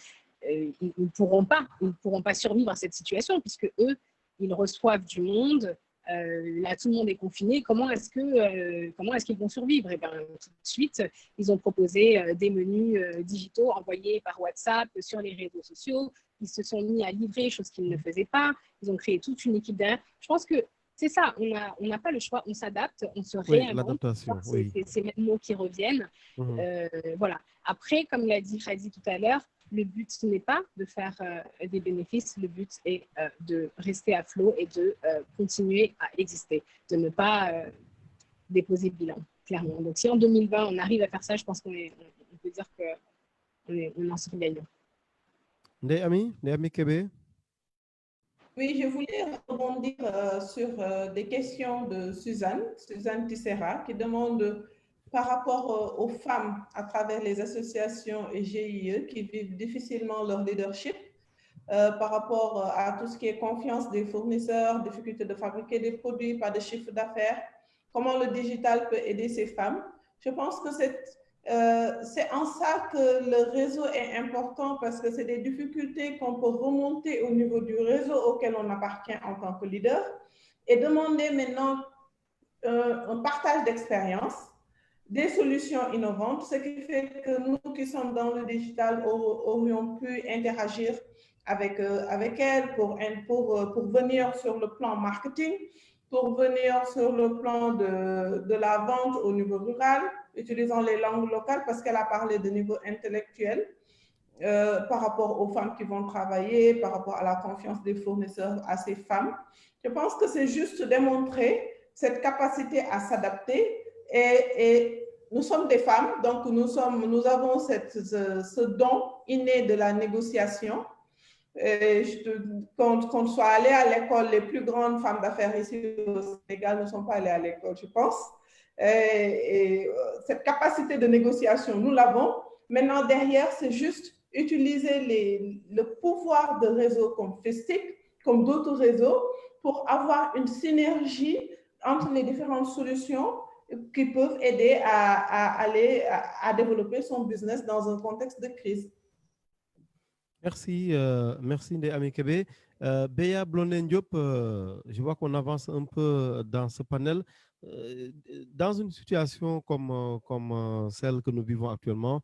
ils ne pourront pas survivre à cette situation puisque eux, ils reçoivent du monde. Là, tout le monde est confiné. Comment est-ce qu'ils vont survivre? Et bien, tout de suite, ils ont proposé des menus digitaux envoyés par WhatsApp sur les réseaux sociaux. Ils se sont mis à livrer, chose qu'ils ne faisaient pas. Ils ont créé toute une équipe derrière. Je pense que c'est ça, on n'a pas le choix, on s'adapte, on se réinvente. Oui, l'adaptation, oui. C'est ces mêmes mots qui reviennent. Voilà. Après, comme l'a dit Khady tout à l'heure, le but, ce n'est pas de faire des bénéfices, le but est de rester à flot et de continuer à exister, de ne pas déposer le bilan, clairement. Donc, si en 2020, on arrive à faire ça, je pense qu'on peut dire qu'on en sort gagnant. Ndeye Kébé. Oui, je voulais rebondir sur des questions de Suzanne Tissera, qui demande par rapport aux femmes à travers les associations et GIE qui vivent difficilement leur leadership, par rapport à tout ce qui est confiance des fournisseurs, difficulté de fabriquer des produits, pas de chiffre d'affaires, comment le digital peut aider ces femmes. Je pense que c'est en ça que le réseau est important parce que c'est des difficultés qu'on peut remonter au niveau du réseau auquel on appartient en tant que leader et demander maintenant un partage d'expérience, des solutions innovantes, ce qui fait que nous qui sommes dans le digital aurions pu interagir avec elles pour venir sur le plan marketing, pour venir sur le plan de la vente au niveau rural, utilisant les langues locales parce qu'elle a parlé de niveau intellectuel par rapport aux femmes qui vont travailler, par rapport à la confiance des fournisseurs à ces femmes. Je pense que c'est juste démontrer cette capacité à s'adapter et nous sommes des femmes, donc nous avons ce don inné de la négociation. Qu'on soit allé à l'école, les plus grandes femmes d'affaires ici au Sénégal ne sont pas allées à l'école, je pense. Et cette capacité de négociation, nous l'avons. Maintenant, derrière, c'est juste utiliser le pouvoir de réseaux comme Festic, comme d'autres réseaux, pour avoir une synergie entre les différentes solutions qui peuvent aider à développer son business dans un contexte de crise. Merci, merci Ndeye Amy Kébé. Béa Blondin Diop, je vois qu'on avance un peu dans ce panel. Dans une situation comme celle que nous vivons actuellement,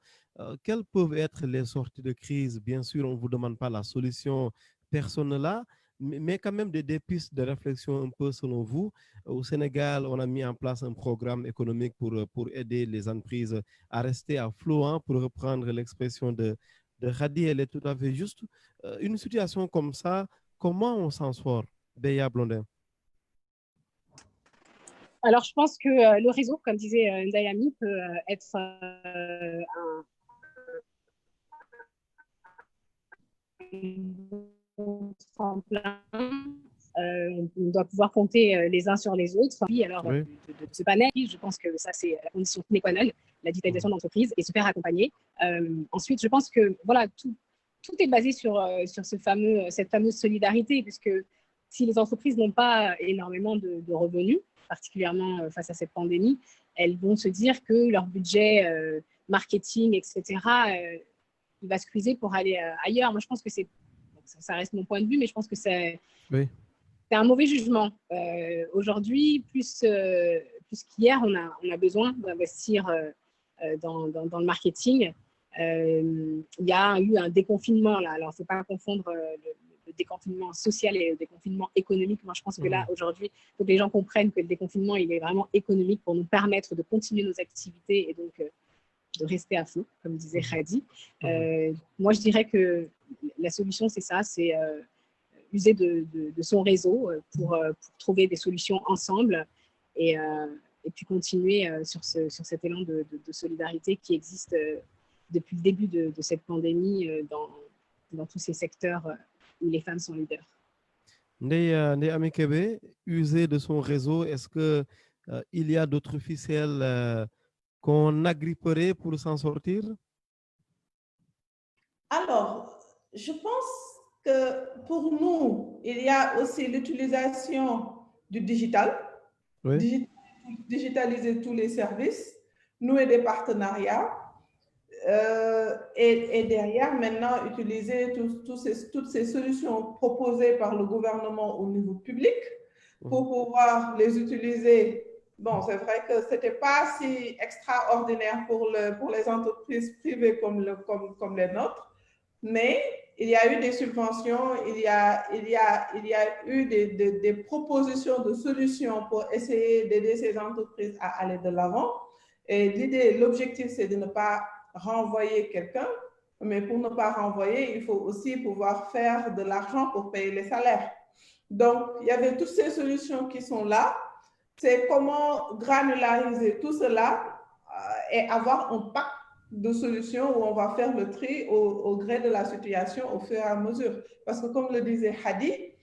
quelles peuvent être les sorties de crise? Bien sûr, on ne vous demande pas la solution personnelle, mais quand même des pistes de réflexion un peu selon vous. Au Sénégal, on a mis en place un programme économique pour aider les entreprises à rester à flot, hein, pour reprendre l'expression de Khady, elle est tout à fait juste. Une situation comme ça, comment on s'en sort, Béa Blondin? Alors, je pense que le réseau, comme disait Ndeye Amy, peut être un tremplin. On doit pouvoir compter les uns sur les autres. Oui, alors, de ce panel, je pense que ça, c'est la condition sine qua non, la digitalisation d'entreprise et se faire accompagner. Ensuite, je pense que voilà, tout est basé sur cette fameuse solidarité, puisque si les entreprises n'ont pas énormément de revenus, particulièrement face à cette pandémie, elles vont se dire que leur budget marketing, etc., il va se squeezer pour aller ailleurs. Moi, je pense que ça reste mon point de vue, mais je pense que c'est un mauvais jugement. Aujourd'hui, plus qu'hier, on a besoin d'investir dans le marketing. Il y a eu un déconfinement là. Alors, il ne faut pas confondre le déconfinement social et le déconfinement économique. Moi, je pense que là, aujourd'hui, il faut que les gens comprennent que le déconfinement, il est vraiment économique pour nous permettre de continuer nos activités et donc de rester à flot, comme disait Khady. Moi, je dirais que la solution, c'est ça, c'est user de son réseau pour trouver des solutions ensemble et puis continuer sur cet élan de solidarité qui existe depuis le début de cette pandémie dans tous ces secteurs où les femmes sont leaders. Ndeye Amy Kébé, user de son réseau, est-ce qu'il y a d'autres ficelles qu'on agripperait pour s'en sortir? Alors, je pense que pour nous, il y a aussi l'utilisation du digital, digitaliser tous les services, nouer des partenariats et derrière maintenant utiliser toutes ces solutions proposées par le gouvernement au niveau public pour pouvoir les utiliser. Bon, c'est vrai que ce n'était pas si extraordinaire pour les entreprises privées comme les nôtres, mais il y a eu des subventions, il y a eu des propositions de solutions pour essayer d'aider ces entreprises à aller de l'avant. Et l'objectif, c'est de ne pas renvoyer quelqu'un, mais pour ne pas renvoyer, il faut aussi pouvoir faire de l'argent pour payer les salaires. Donc, il y avait toutes ces solutions qui sont là. C'est comment granulariser tout cela et avoir un pack de solutions où on va faire le tri au gré de la situation au fur et à mesure. Parce que comme le disait Khady,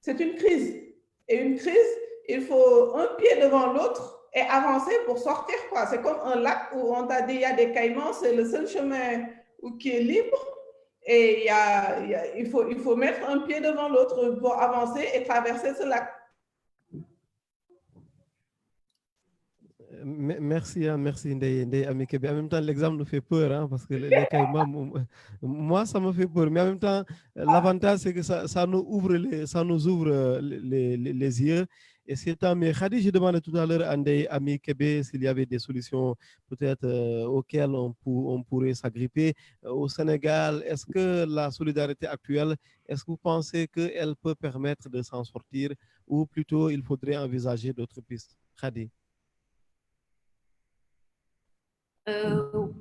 c'est une crise. Et une crise, il faut un pied devant l'autre et avancer pour sortir, quoi. C'est comme un lac où on t'a dit, il y a des caïmans, c'est le seul chemin qui est libre. Et il faut mettre un pied devant l'autre pour avancer et traverser ce lac. Merci, merci Ndeye Amy Kébé. En même temps, l'exemple nous fait peur, hein, parce que les caïmans, moi, ça me fait peur. Mais en même temps, l'avantage, c'est que ça nous ouvre les yeux. Et c'est tant mieux. Khadi, je demandais tout à l'heure à Ndeye Amy Kébé s'il y avait des solutions peut-être auxquelles on pourrait s'agripper. Au Sénégal, est-ce que la solidarité actuelle, est-ce que vous pensez qu'elle peut permettre de s'en sortir, ou plutôt il faudrait envisager d'autres pistes? Khadi.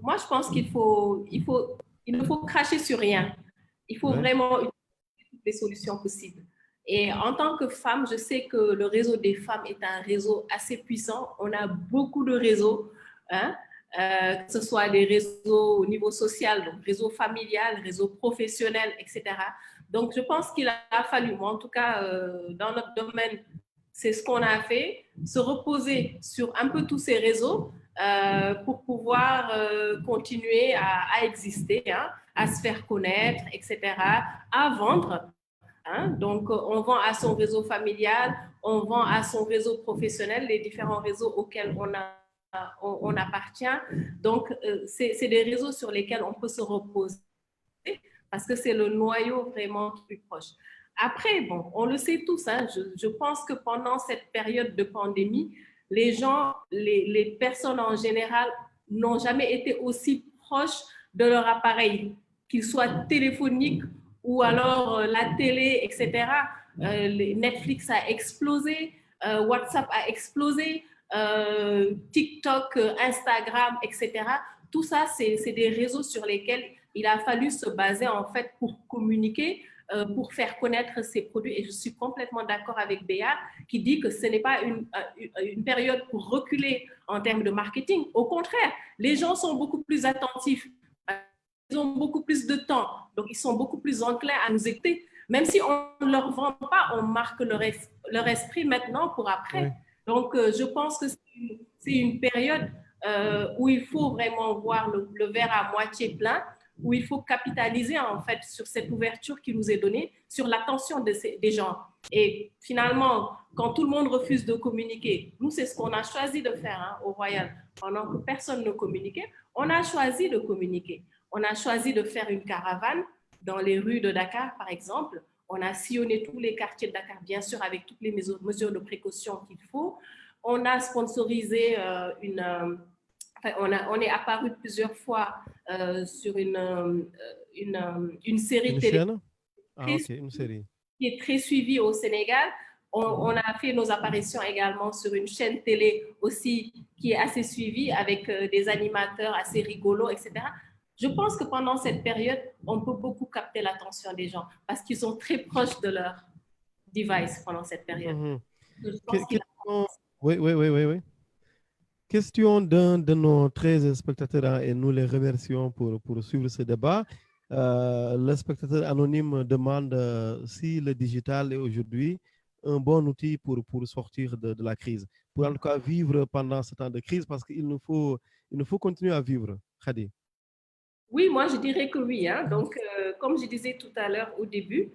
Moi, je pense qu'il ne faut cracher sur rien. Il faut vraiment utiliser toutes les solutions possibles. Et en tant que femme, je sais que le réseau des femmes est un réseau assez puissant. On a beaucoup de réseaux, hein, que ce soit des réseaux au niveau social, donc réseau familial, réseau professionnel, etc. Donc, je pense qu'il a fallu, moi, en tout cas, dans notre domaine, c'est ce qu'on a fait, se reposer sur un peu tous ces réseaux pour pouvoir continuer à exister, hein, à se faire connaître, etc., à vendre. Hein. Donc, on vend à son réseau familial, on vend à son réseau professionnel, les différents réseaux auxquels on appartient. Donc, c'est des réseaux sur lesquels on peut se reposer parce que c'est le noyau vraiment plus proche. Après, bon, on le sait tous, hein, je pense que pendant cette période de pandémie, les gens, les personnes en général n'ont jamais été aussi proches de leur appareil, qu'il soit téléphonique ou alors la télé, etc. Netflix a explosé, WhatsApp a explosé, TikTok, Instagram, etc. Tout ça, c'est des réseaux sur lesquels il a fallu se baser en fait pour communiquer, pour faire connaître ses produits. Et je suis complètement d'accord avec Béa qui dit que ce n'est pas une période pour reculer en termes de marketing. Au contraire, les gens sont beaucoup plus attentifs. Ils ont beaucoup plus de temps. Donc, ils sont beaucoup plus enclins à nous écouter. Même si on ne leur vend pas, on marque leur esprit maintenant pour après. Oui. Donc, je pense que c'est une période où il faut vraiment voir le verre à moitié plein, où il faut capitaliser en fait sur cette ouverture qui nous est donnée, sur l'attention des gens. Et finalement, quand tout le monde refuse de communiquer, nous, c'est ce qu'on a choisi de faire, hein, au Royal. Pendant que personne ne communiquait, on a choisi de communiquer. On a choisi de faire une caravane dans les rues de Dakar, par exemple. On a sillonné tous les quartiers de Dakar, bien sûr, avec toutes les mesures de précaution qu'il faut. On a sponsorisé on est apparu plusieurs fois sur une série télé. Une série qui est très suivie au Sénégal. On a fait nos apparitions également sur une chaîne télé aussi qui est assez suivie avec des animateurs assez rigolos, etc. Je pense que pendant cette période, on peut beaucoup capter l'attention des gens parce qu'ils sont très proches de leur device pendant cette période. Oui. Question d'un de nos 13 spectateurs, et nous les remercions pour suivre ce débat. Le spectateur anonyme demande si le digital est aujourd'hui un bon outil pour sortir de la crise, pour en tout cas vivre pendant ce temps de crise, parce qu'il nous faut continuer à vivre. Khadi. Oui, moi je dirais que oui. Hein. Donc, comme je disais tout à l'heure au début,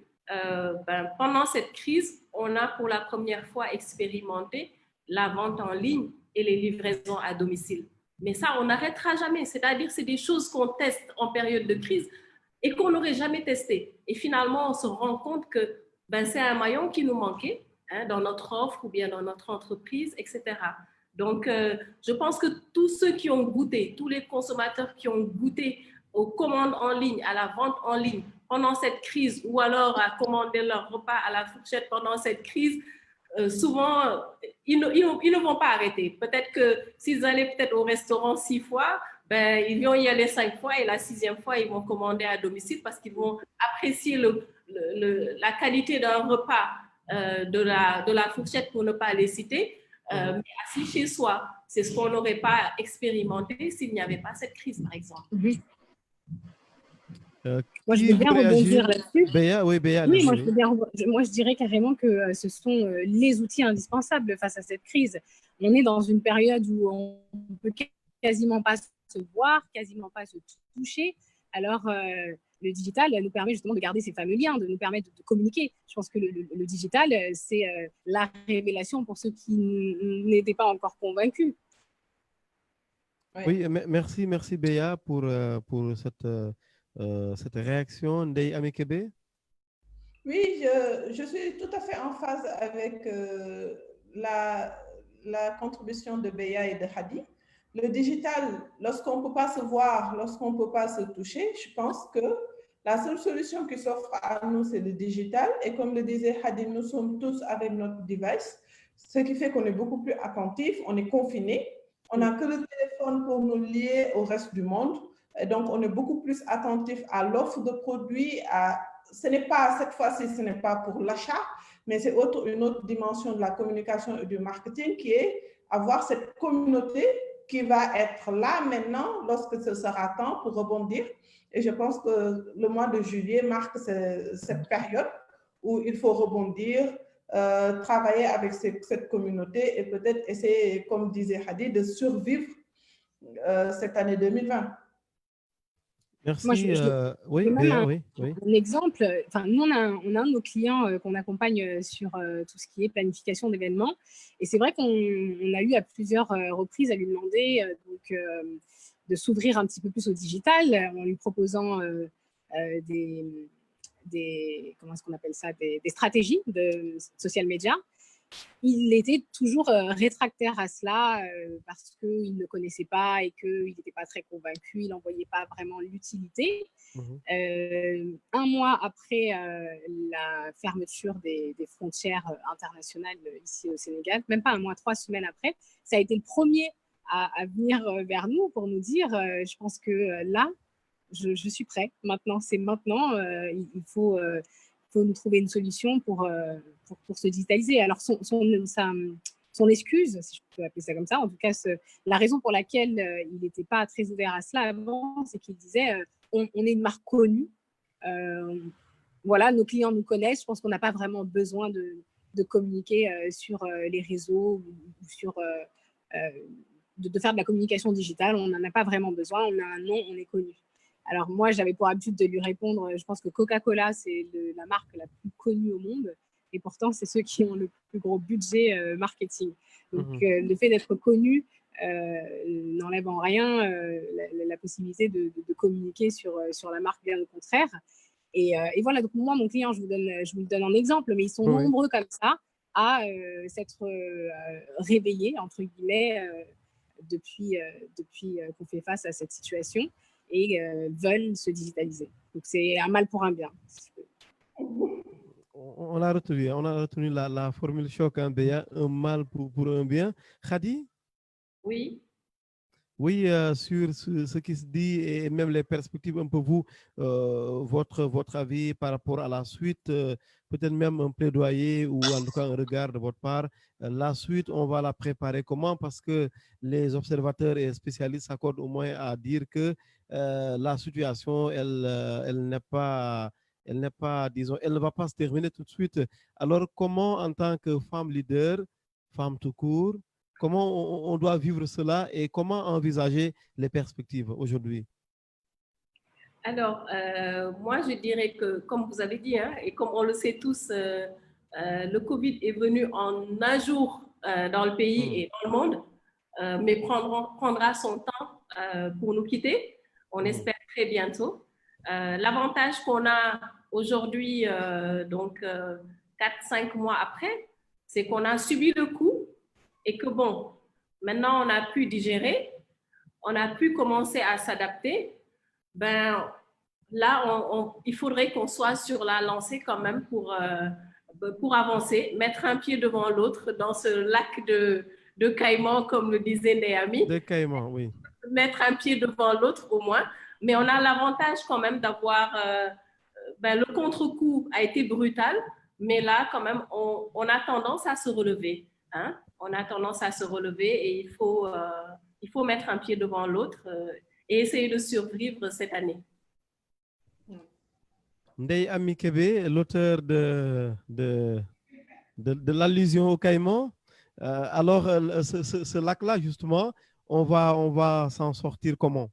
pendant cette crise, on a pour la première fois expérimenté la vente en ligne et les livraisons à domicile. Mais ça, on n'arrêtera jamais. C'est-à-dire, c'est des choses qu'on teste en période de crise et qu'on n'aurait jamais testé. Et finalement, on se rend compte que c'est un maillon qui nous manquait, hein, dans notre offre ou bien dans notre entreprise, etc. Donc, je pense que tous ceux qui ont goûté, tous les consommateurs qui ont goûté aux commandes en ligne, à la vente en ligne pendant cette crise, ou alors à commander leur repas à la fourchette pendant cette crise, souvent, ils ne vont pas arrêter. Peut-être que s'ils allaient peut-être au restaurant 6 fois, ils vont y aller 5 fois et la 6e fois, ils vont commander à domicile parce qu'ils vont apprécier la qualité d'un repas de la fourchette, pour ne pas les citer, mais assis chez soi. C'est ce qu'on n'aurait pas expérimenté s'il n'y avait pas cette crise, par exemple. Moi, je veux bien rebondir là-dessus. Béa, oui, Béa. Oui, moi, je dirais carrément que ce sont les outils indispensables face à cette crise. on est dans une période où on ne peut quasiment pas se voir, quasiment pas se toucher. Alors, le digital nous permet justement de garder ces fameux liens, de nous permettre de communiquer. Je pense que le digital, c'est la révélation pour ceux qui n'étaient pas encore convaincus. Oui, merci Béa pour cette réaction. Ndeye Amy Kébé? Oui, je suis tout à fait en phase avec la contribution de Béa et de Hadi. Le digital, lorsqu'on ne peut pas se voir, lorsqu'on ne peut pas se toucher, je pense que la seule solution qui s'offre à nous, c'est le digital. Et comme le disait Hadi, nous sommes tous avec notre device, ce qui fait qu'on est beaucoup plus attentif, on est confiné, on n'a que le téléphone pour nous lier au reste du monde. Et donc, on est beaucoup plus attentif à l'offre de produits, ce n'est pas, cette fois-ci, ce n'est pas pour l'achat, mais c'est une autre dimension de la communication et du marketing qui est avoir cette communauté qui va être là maintenant lorsque ce sera temps pour rebondir. Et je pense que le mois de juillet marque cette période où il faut rebondir, travailler avec cette communauté et peut-être essayer, comme disait Hadi, de survivre cette année 2020. Merci. Moi, oui, Béa, oui. Un exemple, enfin, nous, on a un de nos clients qu'on accompagne sur tout ce qui est planification d'événements. Et c'est vrai qu'on a eu à plusieurs reprises à lui demander de s'ouvrir un petit peu plus au digital en lui proposant comment est-ce qu'on appelle ça, des stratégies de social media. Il était toujours rétractaire à cela parce qu'il ne connaissait pas et qu'il n'était pas très convaincu, il n'en voyait pas vraiment l'utilité. Un mois après la fermeture des frontières internationales ici au Sénégal, même pas un mois, 3 semaines après, ça a été le premier à venir vers nous pour nous dire je pense que là, je suis prêt. Maintenant, c'est maintenant. Il faut nous trouver une solution pour se digitaliser. Alors, son excuse, si je peux appeler ça comme ça, en tout cas, la raison pour laquelle il n'était pas très ouvert à cela avant, c'est qu'il disait on est une marque connue. Voilà, nos clients nous connaissent. Je pense qu'on n'a pas vraiment besoin de communiquer sur les réseaux ou sur de faire de la communication digitale. On n'en a pas vraiment besoin. On a un nom, on est connu. Alors moi, j'avais pour habitude de lui répondre, je pense que Coca-Cola, c'est la marque la plus connue au monde. Et pourtant, c'est ceux qui ont le plus gros budget marketing. Donc, le fait d'être connu n'enlève en rien la possibilité de communiquer sur la marque, bien au contraire. Et voilà, donc moi, mon client, je vous le donne en exemple, mais ils sont nombreux comme ça à s'être réveillés, entre guillemets, depuis qu'on fait face à cette situation et veulent se digitaliser. Donc, c'est un mal pour un bien. On a retenu la formule choc, hein, Béa, un mal pour un bien. Hadi? Oui. Oui, sur ce qui se dit et même les perspectives, un peu vous, votre avis par rapport à la suite, peut-être même un plaidoyer ou en tout cas un regard de votre part. La suite, on va la préparer comment? Parce que les observateurs et spécialistes s'accordent au moins à dire que la situation, elle n'est pas, disons, elle ne va pas se terminer tout de suite. Alors, comment en tant que femme leader, femme tout court, comment on doit vivre cela et comment envisager les perspectives aujourd'hui? Alors, moi, je dirais que, comme vous avez dit, hein, et comme on le sait tous, le Covid est venu en un jour dans le pays et dans le monde, mais prendra son temps pour nous quitter. On espère très bientôt. L'avantage qu'on a aujourd'hui, donc 4-5 mois après, c'est qu'on a subi le coup et que bon, maintenant on a pu digérer, on a pu commencer à s'adapter. Ben là, il faudrait qu'on soit sur la lancée quand même pour avancer, mettre un pied devant l'autre dans ce lac de Caïman, comme le disait Néami. De Caïman, oui. Mettre un pied devant l'autre au moins. Mais on a l'avantage quand même d'avoir... le contre-coup a été brutal, mais là, quand même, on a tendance à se relever. Hein? On a tendance à se relever et il faut mettre un pied devant l'autre et essayer de survivre cette année. Ndeye Amy Kébé, l'auteur de l'allusion au Caïman, Alors, ce lac-là, justement, on va s'en sortir comment?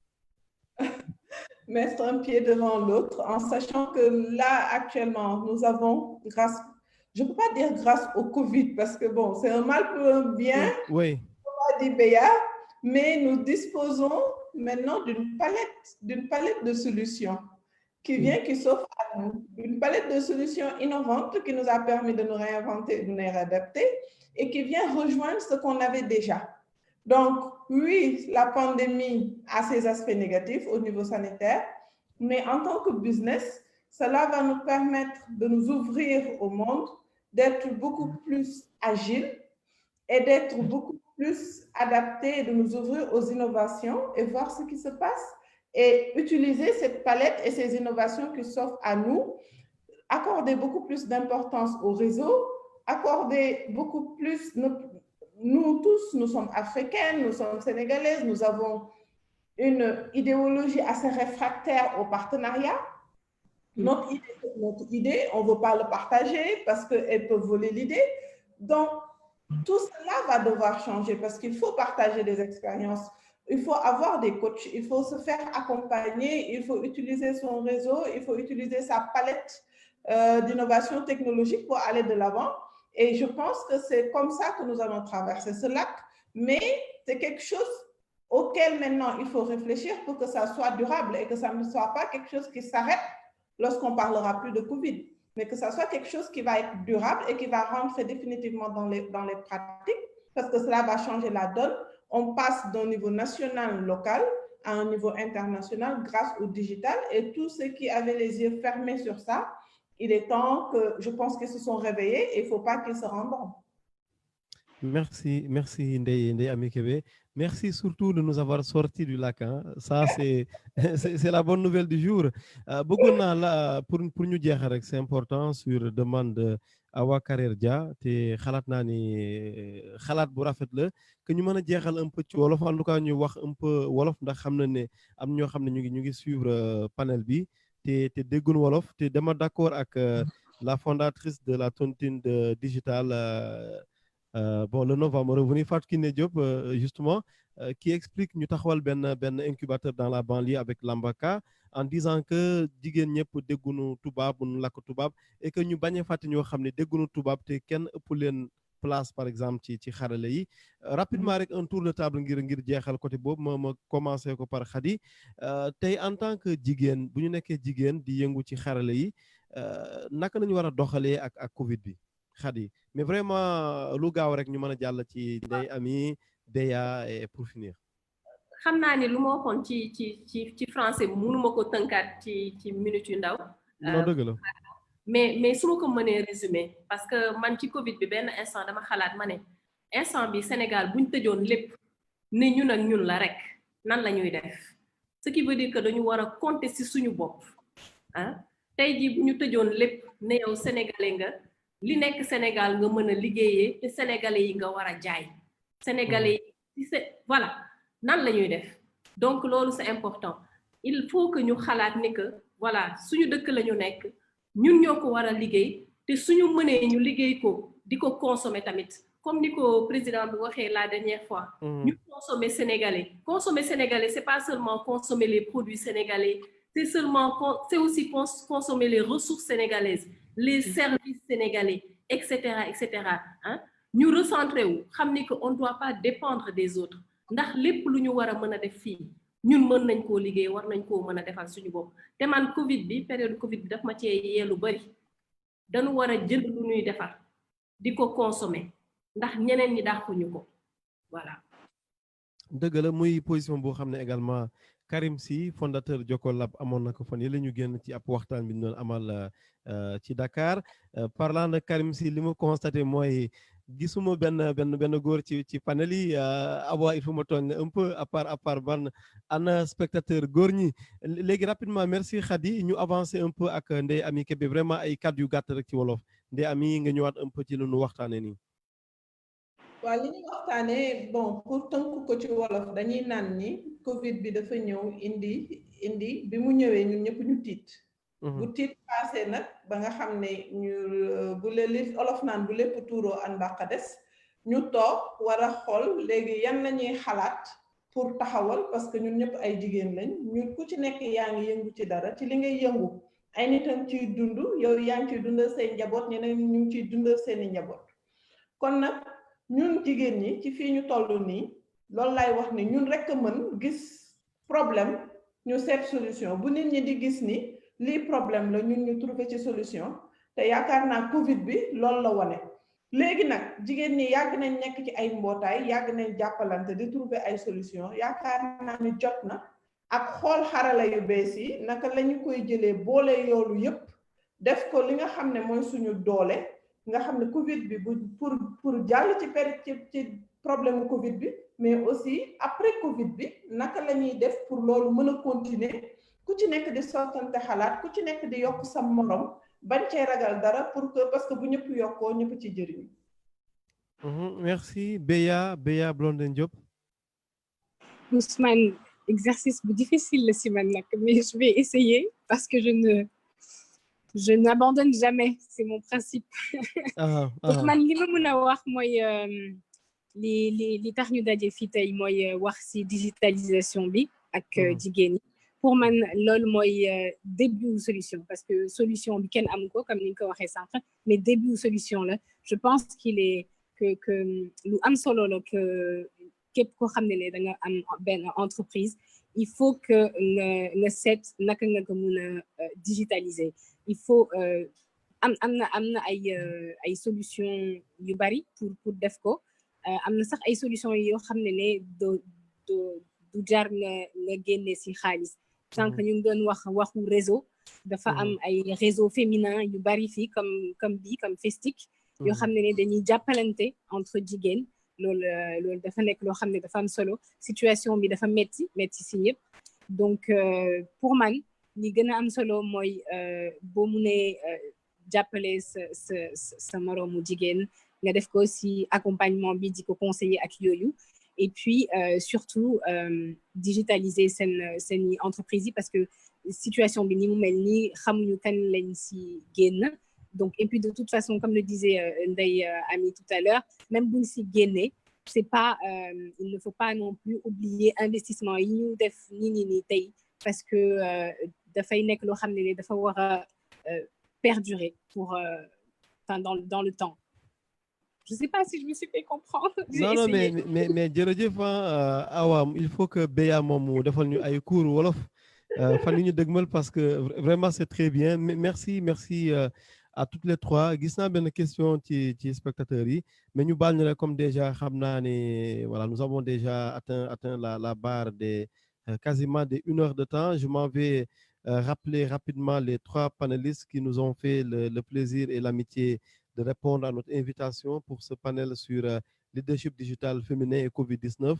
Mettre un pied devant l'autre en sachant que là, actuellement, nous avons, je ne peux pas dire grâce au Covid, parce que bon, c'est un mal pour un bien, oui. Mais nous disposons maintenant d'une palette de solutions qui s'offre à nous, une palette de solutions innovantes qui nous a permis de nous réinventer, de nous réadapter et qui vient rejoindre ce qu'on avait déjà. Donc, oui, la pandémie a ses aspects négatifs au niveau sanitaire, mais en tant que business, cela va nous permettre de nous ouvrir au monde, d'être beaucoup plus agile et d'être beaucoup plus adaptés, de nous ouvrir aux innovations et voir ce qui se passe et utiliser cette palette et ces innovations qui s'offrent à nous, accorder beaucoup plus d'importance au réseau, accorder beaucoup plus, nous tous, nous sommes africaines, nous sommes sénégalaises, nous avons une idéologie assez réfractaire au partenariat. Notre idée, on ne veut pas le partager parce qu'elle peut voler l'idée. Donc, tout cela va devoir changer parce qu'il faut partager des expériences, il faut avoir des coachs, il faut se faire accompagner, il faut utiliser son réseau, il faut utiliser sa palette d'innovation technologique pour aller de l'avant. Et je pense que c'est comme ça que nous allons traverser ce lac, mais c'est quelque chose auquel maintenant il faut réfléchir pour que ça soit durable et que ça ne soit pas quelque chose qui s'arrête lorsqu'on parlera plus de Covid, mais que ça soit quelque chose qui va être durable et qui va rentrer définitivement dans les pratiques, parce que cela va changer la donne. On passe d'un niveau national, local, à un niveau international grâce au digital, et tous ceux qui avaient les yeux fermés sur ça, il est temps que, je pense qu'ils se sont réveillés et il ne faut pas qu'ils se rendent. Merci Ndeye Amy Kébé. Merci surtout de nous avoir sortis du lac. Hein. Ça, c'est la bonne nouvelle du jour. Pour nous dire que c'est important sur demande Awa Karer Dia, te xalat naa ni xalaat bu rafet la que ñu mën a jeexal un peu ci wolof en tout cas ñu wax un peu wolof ndax xam na ne am ñoo xam ne ñu ngi suivre panel bi te déggun wolof te dama d'accord ak la fondatrice de la tontine digitale. Bon, le nom va me revenir, Fatou Kiné Diop, justement, qui explique ñu taxawal ben incubateur dans la banlieue avec Lambaka en disant que jigéen ñëpp déggunu tubaab nu lakk tubaab et que ñu bañ a fàtte ñoo xam ne déggunu tubaab te kenn ëpp leen place par exemple ci xarale yi rapidement rek un tour de table ngir jeexal côté boobu ma commencé ko par Khady tey en tant que jigéen bu ñu nekkee jigéen di yëngu ci xarale yi naka nañu war a doxalee ak Covid bi Khady mais vraiment lu gaaw rek ñu mën a jàll ci Ndeye Amy Deya et pour finir. xam naa ni lu ma waxoon ci français mënuma ko tënkaat ci minute yu ndaw. non dëgg la. mais su ma ko mënee résumé parce que man ci Covid bi benn instant dama xalaat ma ne instant bi Sénégal buñ tëjoon lépp ne ñun ak ñun la rek nan la ñuy def ce qui veut dire que dañu war a compter ci suñu bopp ah tey jii bu ñu tëjoon lépp ne yow sénégalais nga li nekk Sénégal nga mën a liggéeyee te sénégalais yi nga war a jaay sénégalais yi voilà nan la ñuy def donc loolu c'est important il faut que ñu xalaat ni que voilà suñu dëkk la ñu nekk ñun ñoo ko war a liggéey te suñu mënee ñu liggéey ko di ko consommer tamit comme ni ko président bi waxee la dernière fois ñu consommer sénégalais c'est pas seulement consommer les produits sénégalais c'est aussi consommer les ressources sénégalaises les services sénégalais etc hein ñu recentrer wu xam ni que on ne doit pas dépendre des autres ndax lépp lu ñu war a mën a def fii ñun mën nañ koo liggéey war nañ koo mën a defal suñu bopp te man période Covid bi daf ma cee yee lu bari dañu war a jël lu ñuy defar di ko consommer ndax ñeneen ñi dàquñu ko voilà. dëgg la muy position boo xam ne également Karim Sy fondateur Jokolab amoon na ko fan yële ñu génn ci ab waxtaan bi ñu doon amal ci Dakar parlant de Karim Sy li ma constaté mooy gisuma benn góor ci panel yi Awa il faut ma tooñ un peu à part ban ana spectateur góor ñi léegi rapidement merci Khady ñu avancer un peu ak Ndeye Amy Kébé vraiment ay kàddu yu gàtt rek ci wolof Ndeye Amy nga ñëwaat un peu ci lu nu waxtaanee nii. waaw li ñu waxtaanee bon pour tënk ko ci wolof dañuy naan ni Covid bi dafa ñëw indi bi mu ñëwee ñun ñëpp ñu tiit. bu tiit passé nag ba nga xam ne ñu bu li olof naan bu lépp tuuroo an bàqa des ñu toog war a xool léegi yan lañuy xalaat pour taxawal parce que ñun ñëpp ay jigéen lañ ñun ku ci nekk yaa ngi yëngu ci dara ci li ngay yëngu ay nit a ngi ciy dund yow yaa ngi ciy dundal say njaboot ñeneen ñu ngi ciy dundal seeni njaboot kon nag ñun jigéen ñi ci fii ñu toll nii loolu laay wax ni ñun rekk mën gis problème ñu seet solution bu nit ñi di gis ni lii problème la ñun ñu trouver ci solution te yaakaar naa Covid bi loolu la wone léegi nag jigéen ñi yàgg nañ nekk ci ay mbootaay yàgg nañ jàppalante di trouver ay solution yaakaar naa ni jot na ak xool xarala yu bees yi naka la ñu koy jëlee boole yoolu yépp def ko li nga xam ne mooy suñu doole nga xam ne Covid bi bu pour jàll ci problème Covid bi mais aussi après Covid bi naka la ñuy def pour loolu mën a continuer ku ci nekk di sottante xalaat ku ci nekk di yokk sa morom bañ cee ragal dara pour que parce que bu ñëpp yokkoo ñëpp ci jëriñu. Merci Béa Blondin Diop. Ousmane, exercice difficile le Simon, mais je vais essayer parce que je n'abandonne jamais, c'est mon principe. Ousmane, li ma mën a wax mooy li tax ñu daje fii tey mooy wax ci digitalisation bi ak jigéen ñi. Pour man loolu mooy début solution parce que solution bi kenn amu ko comme ni nga ko waxee sànq mais début solution la je pense qu'il est que lu am solo la que képp koo xam ne da nga am benn entreprise il faut que nga seet naka nga ko mun a digitaliser il faut am na ay solution yu bari pour def ko am na sax ay solution yoo xam ne du jar nga génne ci xaalis sànq ñu ngi doon waxu réseau dafa am ay réseau féminin yu bari fii comme Festic yoo xam ne dañuy jàppalante entre jigéen loolu dafa nekk loo xam ne dafa am solo situation bi dafa metti ci ñëpp donc pour man li gën a am solo mooy boo munee jàppale sa moroomu jigéen nga def ko ci accompagnement bi di ko conseiller ak yooyu et puis surtout digitaliser seen entreprise yi parce que situation bi ni mu mel nii xamuñu kan lañ ci génn donc et puis de toute façon comme le disait Ndeye Amy tout à l'heure même buñ ci génnee c'est pas il ne faut pas non plus oublier investissement yi ñu def nii tey parce que dafay nekk loo xam ne dafa war a perdurer pour dans le temps. Je ne sais pas si je me suis fait comprendre. Non, mais jërëjëf Awa, il faut que Béa moom defal ñu ay cours wolof fan ñu dëgmal parce que vraiment c'est très bien. Merci à toutes les trois. Gis naa benn question ci spectateurs yi mais ñu baal ñu la comme déjà xam naa ne voilà nous avons déjà atteint la barre des quasiment de 1 heure de temps. Je m'en vais rappeler rapidement les 3 panélistes qui nous ont fait le plaisir et l'amitié de répondre à notre invitation pour ce panel sur leadership digital féminin et Covid-19.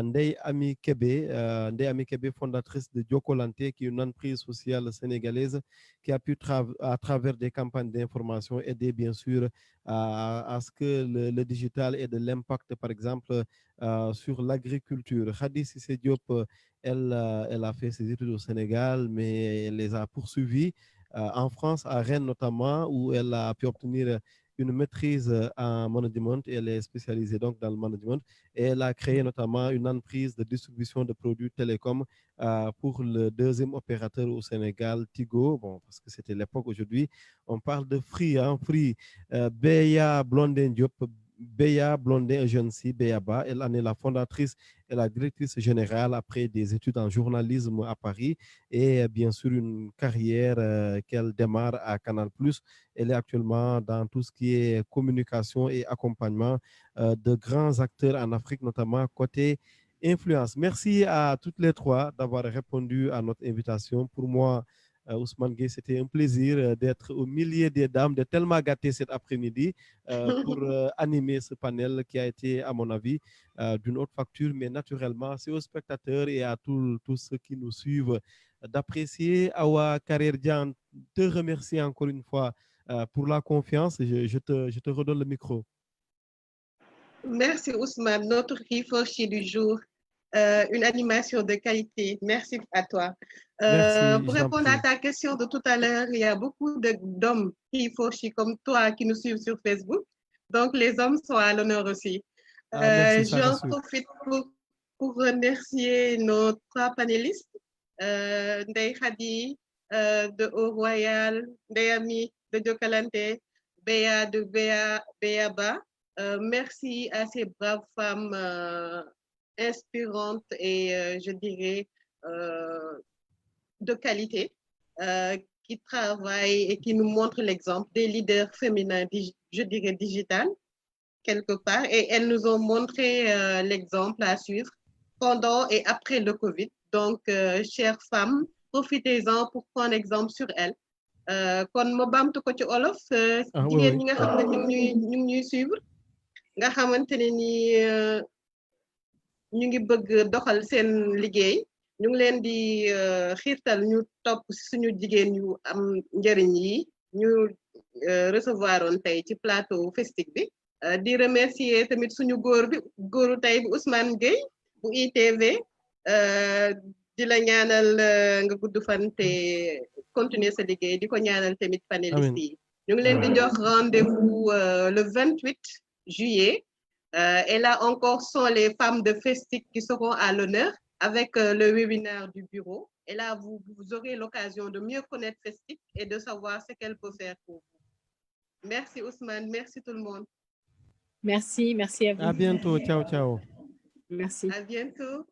Ndeye Amy Kébé, fondatrice de Jokolante, qui est une entreprise sociale sénégalaise qui a pu, à travers des campagnes d'information, aider bien sûr à ce que le digital ait de l'impact, par exemple, sur l'agriculture. Khady Cissé Diop, elle a fait ses études au Sénégal, mais elle les a poursuivies en France, à Rennes notamment, où elle a pu obtenir une maîtrise en management. Elle est spécialisée donc dans le management et elle a créé notamment une entreprise de distribution de produits télécoms pour le 2e opérateur au Sénégal, Tigo. Bon, parce que c'était l'époque. Aujourd'hui, on parle de Free. Béa Blondin Diop. Béa Blondin Agency, Béaba, elle en est la fondatrice et la directrice générale après des études en journalisme à Paris et bien sûr une carrière qu'elle démarre à Canal+. Elle est actuellement dans tout ce qui est communication et accompagnement de grands acteurs en Afrique, notamment côté influence. Merci à toutes les 3 d'avoir répondu à notre invitation. Pour moi, Ousmane Gueye, c'était un plaisir d'être au milieu des dames, de tellement gâter cet après-midi pour animer ce panel qui a été, à mon avis, d'une autre facture, mais naturellement, c'est aux spectateurs et à tous ceux qui nous suivent d'apprécier. Awa Karerdian, te remercie encore une fois pour la confiance. Je te redonne le micro. Merci Ousmane, notre Rifochi du jour. Une animation de qualité. Merci à toi. Merci, pour répondre à ta question de tout à l'heure, il y a beaucoup d'hommes Rifochi comme toi qui nous suivent sur Facebook. Donc, les hommes sont à l'honneur aussi. Ah, merci, ça J'en rassure. profite pour remercier nos 3 panélistes, Ndeye Khady de Eau Royal, Ndeyami de Jokalante, Béa de Béaba. Merci à ces braves femmes inspirantes et je dirais de qualité qui travaillent et qui nous montrent l'exemple des leaders féminins, je dirais digital, quelque part. Et elles nous ont montré l'exemple à suivre pendant et après le Covid. Donc, chères femmes, profitez-en pour prendre exemple sur elles. Kon ma baamtu ko ci olof jigéen ñi nga xam ne ñu ngi ñuy suivre nga xamante ne ni ñu ngi bëgg doxal seen liggéey ñu ngi leen di xiirtal ñu topp suñu jigéen yu am njëriñ yi ñu recevoir oon tey ci plateau festique bi di remercier tamit suñu góoru tey bi Ousmane Gueye bu ITV di la ñaanal nga gudd fan te continuer sa liggéey di ko ñaanal tamit panélistes yi ñu ngi leen di jox rendez-vous le 28 juillet et là encore sont les femmes de Festic qui seront à l'honneur avec le webinaire du bureau. Et là, vous aurez l'occasion de mieux connaître Festic et de savoir ce qu'elle peut faire pour vous. Merci Ousmane, merci tout le monde. Merci, merci à vous. À bientôt, ciao, ciao. Merci. À bientôt.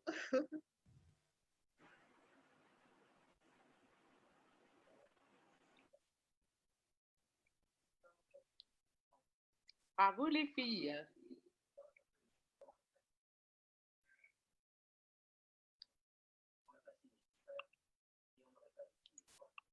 À vous les filles.